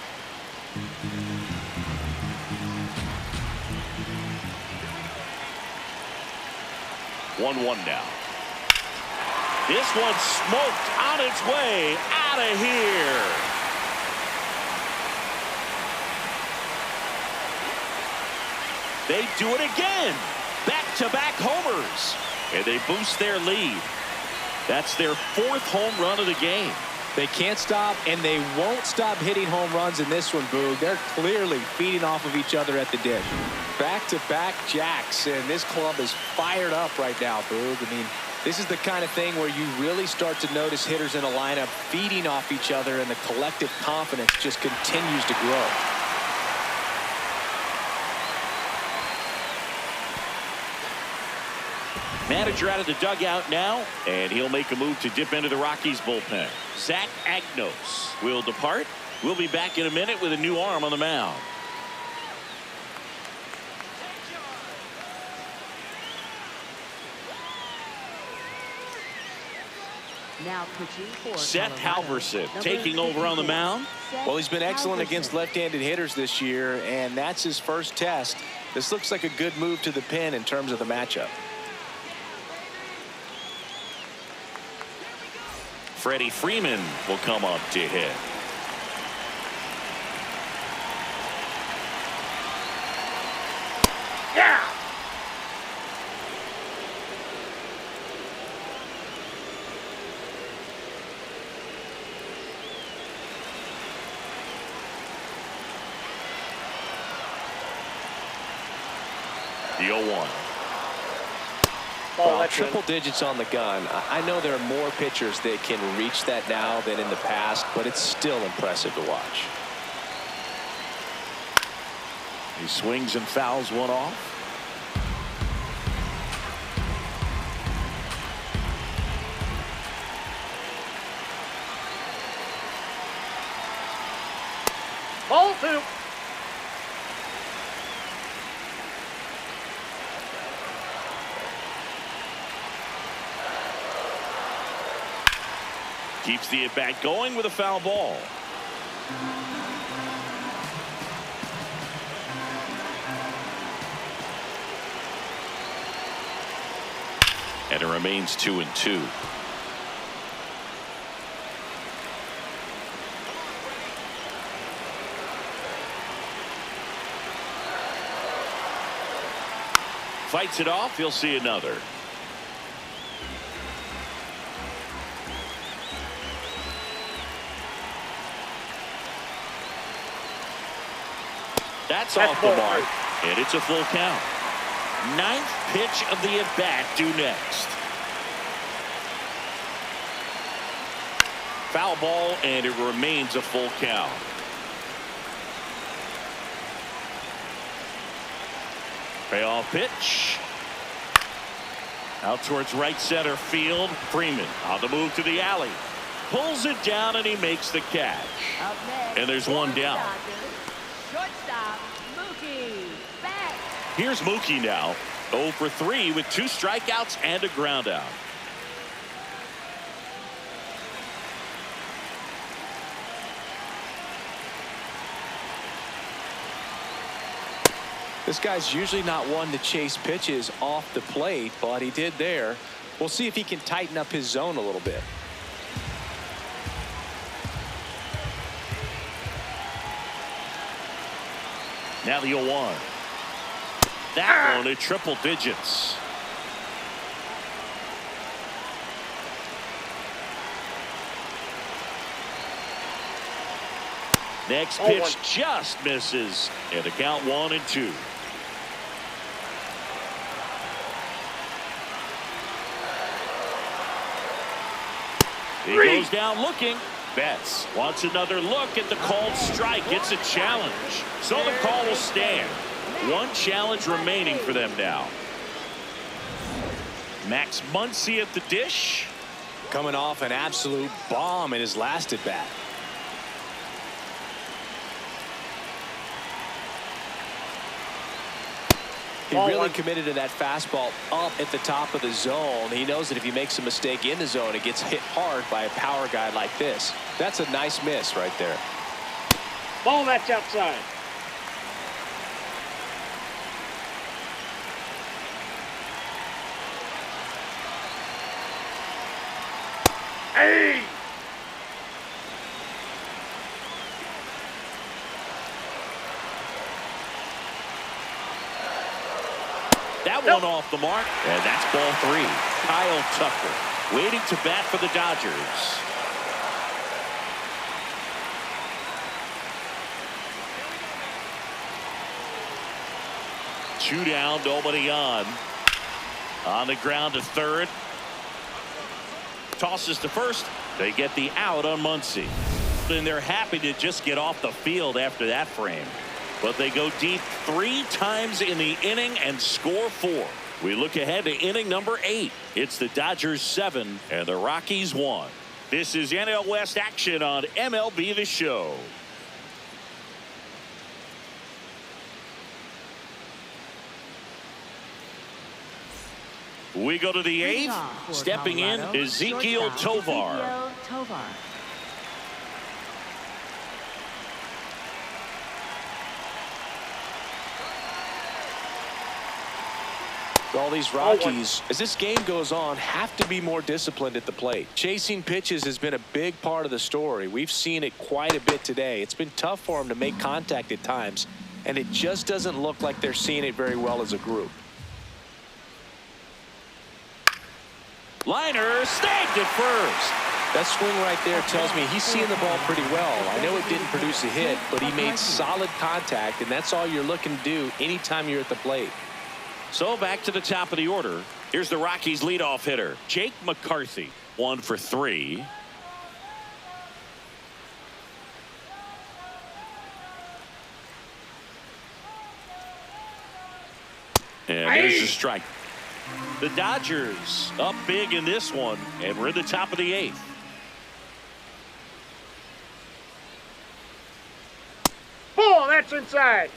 (1-1) now. This one smoked on its way out of here. They do it again. Back-to-back homers. And they boost their lead. That's their 4th home run of the game. They can't stop, and they won't stop hitting home runs in this one, Boog. They're clearly feeding off of each other at the dish. Back-to-back jacks, and this club is fired up right now, Boog. I mean, this is the kind of thing where you really start to notice hitters in a lineup feeding off each other, and the collective confidence just continues to grow. Manager out of the dugout now, and he'll make a move to dip into the Rockies bullpen. Zach Agnos will depart. We'll be back in a minute with a new arm on the mound. Now pitching for Seth Colorado, Halverson number taking over on the 54, mound. Seth Well, he's been excellent Halverson. against left-handed hitters this year, and that's his first test. This looks like a good move to the pen in terms of the matchup. Freddie Freeman will come up to hit. Yeah. The 0-1. Ball, Well, that's triple in. digits on the gun. I know there are more pitchers that can reach that now than in the past, but it's still impressive to watch. He swings and fouls one off. Ball 2. Keeps the at-bat going with a foul ball. And it remains 2-2. Fights it off. He'll see another. That's off the ball mark, 3. and it's a full count. Ninth pitch of the at-bat due next. Foul ball, and it remains a full count. Payoff pitch. Out towards right center field. Freeman on the move to the alley. Pulls it down, and he makes the catch. Up next, And there's one for the down. Dodgers, shortstop, Mookie Betts. Here's Mookie now. 0 for 3 with 2 strikeouts and a ground out. This guy's usually not one to chase pitches off the plate, but he did there. We'll see if he can tighten up his zone a little bit. Now the 0-1. That one at triple digits. Next pitch 0-1. just misses. And the count 1-2. He goes down looking. Betts wants another look at the called strike. It's a challenge. So the call will stand. One challenge remaining for them now. Max Muncy at the dish. Coming off an absolute bomb in his last at bat. He Ball really 1. committed to that fastball up at the top of the zone. He knows that if he makes a mistake in the zone, it gets hit hard by a power guy like this. That's a nice miss right there. Ball, that's outside. Hey! That one off the mark, and that's ball 3. Kyle Tucker waiting to bat for the Dodgers. Two down, nobody on. On the ground to third. Tosses to first. They get the out on Muncy. And they're happy to just get off the field after that frame. But they go deep 3 times in the inning and score 4. We look ahead to inning number 8. It's the Dodgers 7 and the Rockies 1. This is NL West action on MLB The Show. We go to the 8th. Stepping in, Ezekiel Tovar. All these Rockies, as this game goes on, have to be more disciplined at the plate. Chasing pitches has been a big part of the story. We've seen it quite a bit today. It's been tough for them to make contact at times, and it just doesn't look like they're seeing it very well as a group. Liner snagged at first. That swing right there tells me he's seeing the ball pretty well. I know it didn't produce a hit, but he made solid contact, and that's all you're looking to do anytime you're at the plate. So back to the top of the order. Here's the Rockies leadoff hitter, Jake McCarthy. 1 for 3. And there's a strike. The Dodgers up big in this one, and we're at the top of the 8th. Ball, that's inside.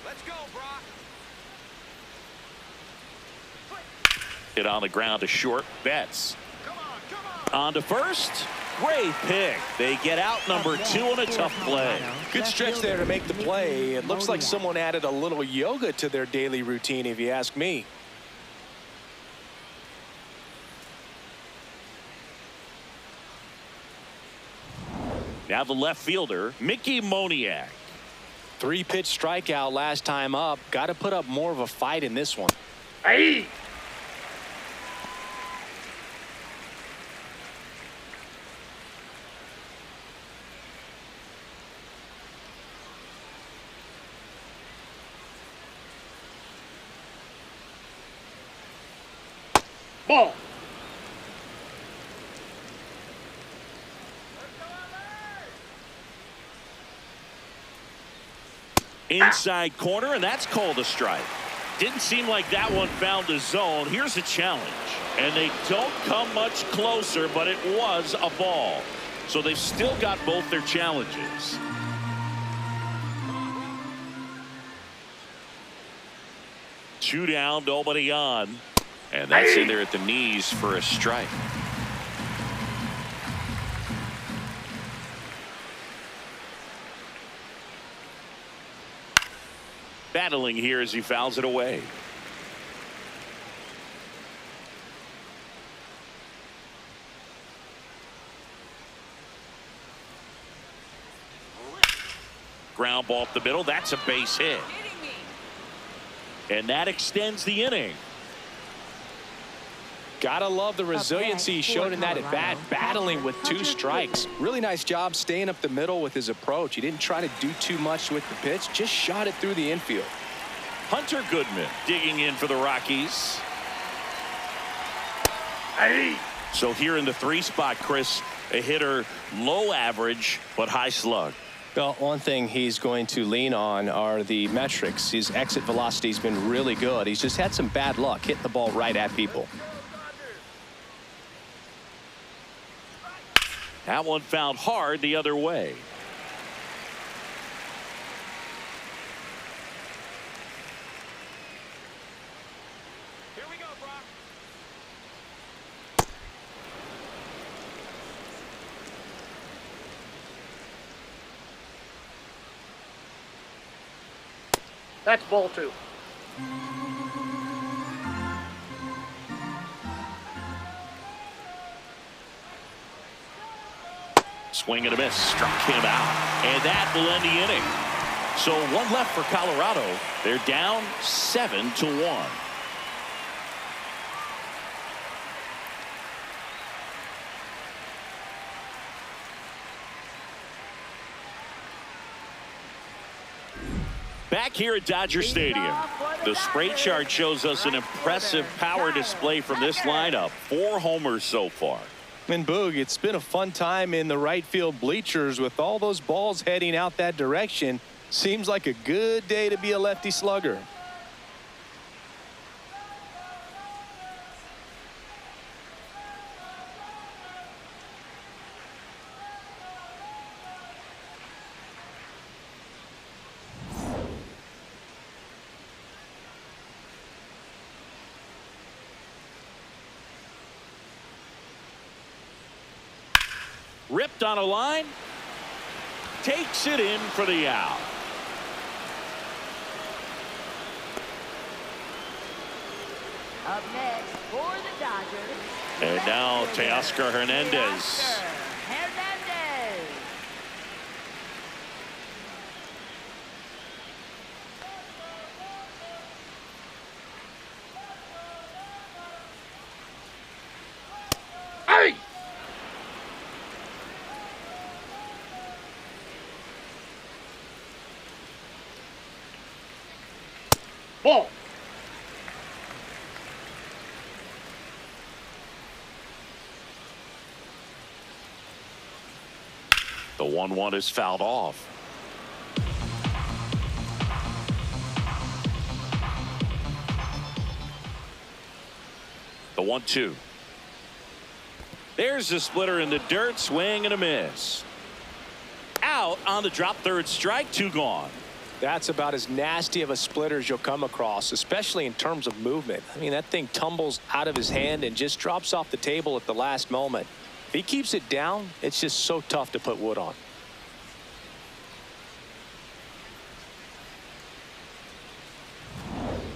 Let's go, Brock. Hit on the ground to short. Betts. Come on. On to first. Great pick. They get out number 2 on a tough play. Good stretch there to make the play. It looks like someone added a little yoga to their daily routine, if you ask me. Now the left fielder, Mickey Moniak. 3-pitch strikeout last time up. Got to put up more of a fight in this one. Hey! Ball. Inside corner, and that's called a strike. Didn't seem like that one found the zone. Here's a challenge. And they don't come much closer, but it was a ball. So they've still got both their challenges. Two down, nobody on. And that's in there at the knees for a strike. Battling here as he fouls it away. Ground ball up the middle. That's a base hit. And that extends the inning. Gotta love the resiliency he showed in that at bat, battling with 2 strikes. Really nice job staying up the middle with his approach. He didn't try to do too much with the pitch, just shot it through the infield. Hunter Goodman digging in for the Rockies. Hey! So here in the 3 spot, Chris, a hitter low average but high slug. Well, one thing he's going to lean on are the metrics. His exit velocity has been really good. He's just had some bad luck hitting the ball right at people. That one fouled hard the other way. Here we go, Brock. That's ball 2. Swing and a miss, struck him out, and that will end the inning. So 1 left for Colorado. They're down 7-1. Back here at Dodger Stadium, the spray chart shows us an impressive power display from this lineup. 4 homers so far. And Boog, it's been a fun time in the right field bleachers with all those balls heading out that direction. Seems like a good day to be a lefty slugger. Ripped on a line. Takes it in for the out. Up next for the Dodgers. And now Teoscar Hernandez. Teoscar Hernandez. Hey! Ball. The 1-1 is fouled off. The 1-2. There's the splitter in the dirt. Swing and a miss. Out on the drop, third strike. 2 gone. That's about as nasty of a splitter as you'll come across, especially in terms of movement. I mean, that thing tumbles out of his hand and just drops off the table at the last moment. If he keeps it down, it's just so tough to put wood on.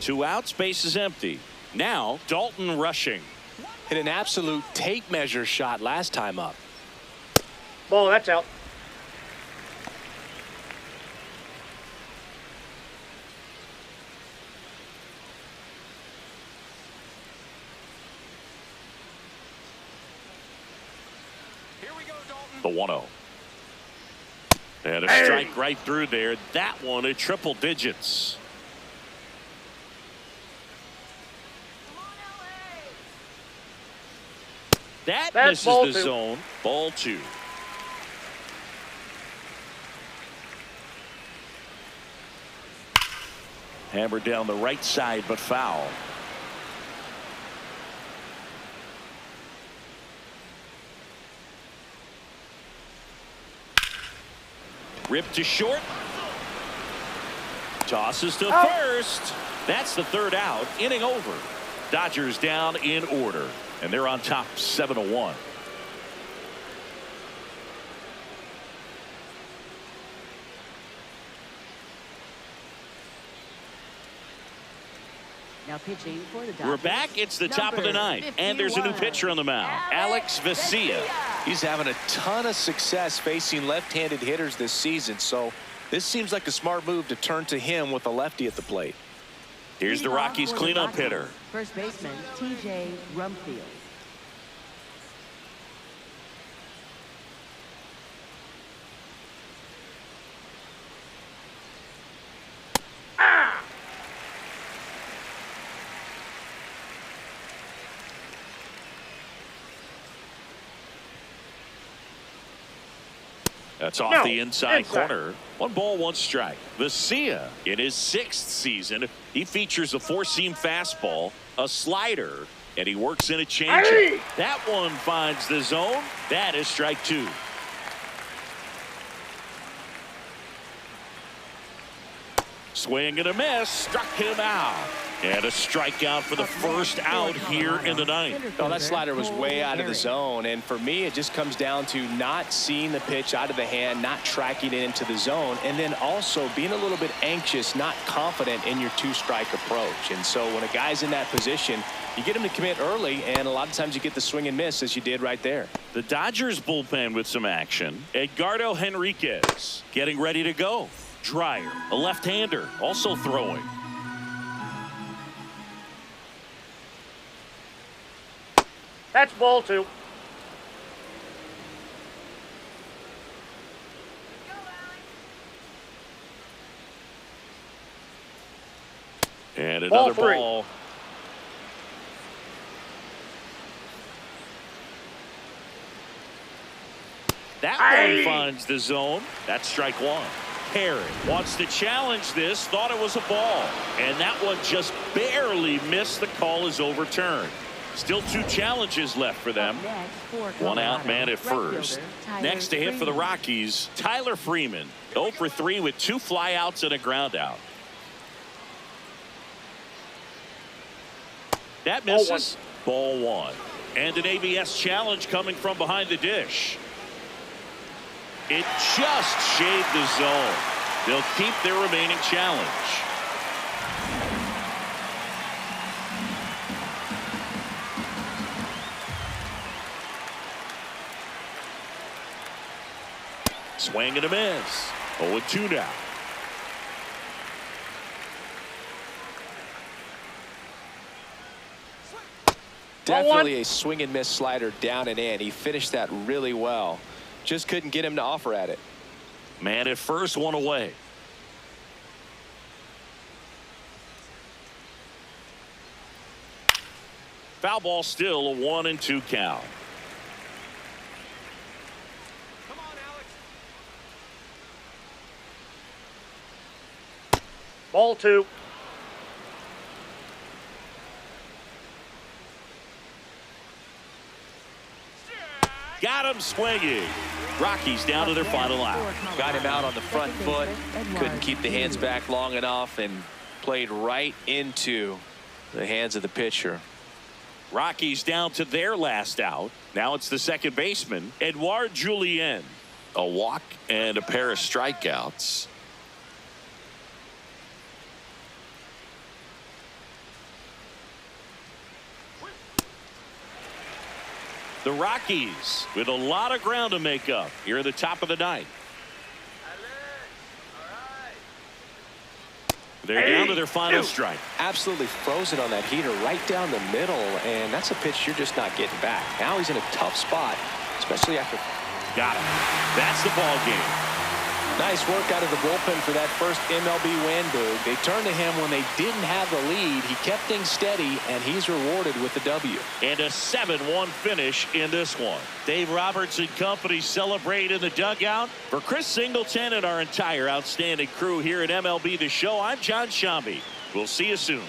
Two outs, base is empty. Now Dalton rushing. Hit an absolute tape measure shot last time up. Ball, that's out. Here we go, Dalton. The 1-0. And a strike right through there. That one at triple digits. That That's misses the 2. zone. Ball 2. Hammered down the right side, but foul. Ripped to short. Tosses to first. That's the 3rd out. Inning over. Dodgers down in order. And they're on top 7-1. Now pitching for the Dodgers. We're back. It's the top of the 9th. And there's a new pitcher on the mound. Alex Vesia. He's having a ton of success facing left-handed hitters this season, so this seems like a smart move to turn to him with a lefty at the plate. Here's the Rockies cleanup hitter. First baseman TJ Rumfield. That's off the inside corner. 1 ball, 1 strike. Vesia in his 6th season. He features a 4-seam fastball, a slider, and he works in a changeup. Hey! That one finds the zone. That is strike 2. Swing and a miss. Struck him out. And a strikeout for the first out here in the 9th. Oh, that slider was way out of the zone, and for me it just comes down to not seeing the pitch out of the hand, not tracking it into the zone, and then also being a little bit anxious, not confident in your 2-strike approach. And so when a guy's in that position, you get him to commit early, and a lot of times you get the swing and miss as you did right there. The Dodgers bullpen with some action. Edgardo Henriquez getting ready to go. Dreyer, a left-hander, also throwing. That's ball 2. And Ball another three. ball. That one finds the zone. That's strike one. Perry wants to challenge this, thought it was a ball, and that one just barely missed. The call is overturned. Still 2 challenges left for them. One out man at first. Next to hit for the Rockies, Tyler Freeland, 0 for 3 with 2 flyouts and a ground out. That misses. Ball 1. And an ABS challenge coming from behind the dish. It just shaved the zone. They'll keep their remaining challenge. Swing and a miss. 0-2 now. Definitely a swing and miss slider down and in. He finished that really well. Just couldn't get him to offer at it. Man at first, 1 away. Foul ball, still a 1-2 count. Come on, Alex. Ball 2. Got him swinging. Rockies down to their final out. Got him out on the front foot. Couldn't keep the hands back long enough and played right into the hands of the pitcher. Rockies down to their last out. Now it's the second baseman, Edouard Julien. A walk and a pair of strikeouts. The Rockies with a lot of ground to make up here at the top of the 9th. They're down to their final strike. Absolutely frozen on that heater right down the middle, and that's a pitch you're just not getting back. Now he's in a tough spot, especially after. Got him. That's the ball game. Nice work out of the bullpen for that first MLB win, Boog. They turned to him when they didn't have the lead. He kept things steady, and he's rewarded with the W. And a 7-1 finish in this one. Dave Roberts and company celebrate in the dugout. For Chris Singleton and our entire outstanding crew here at MLB The Show, I'm John Shambi. We'll see you soon.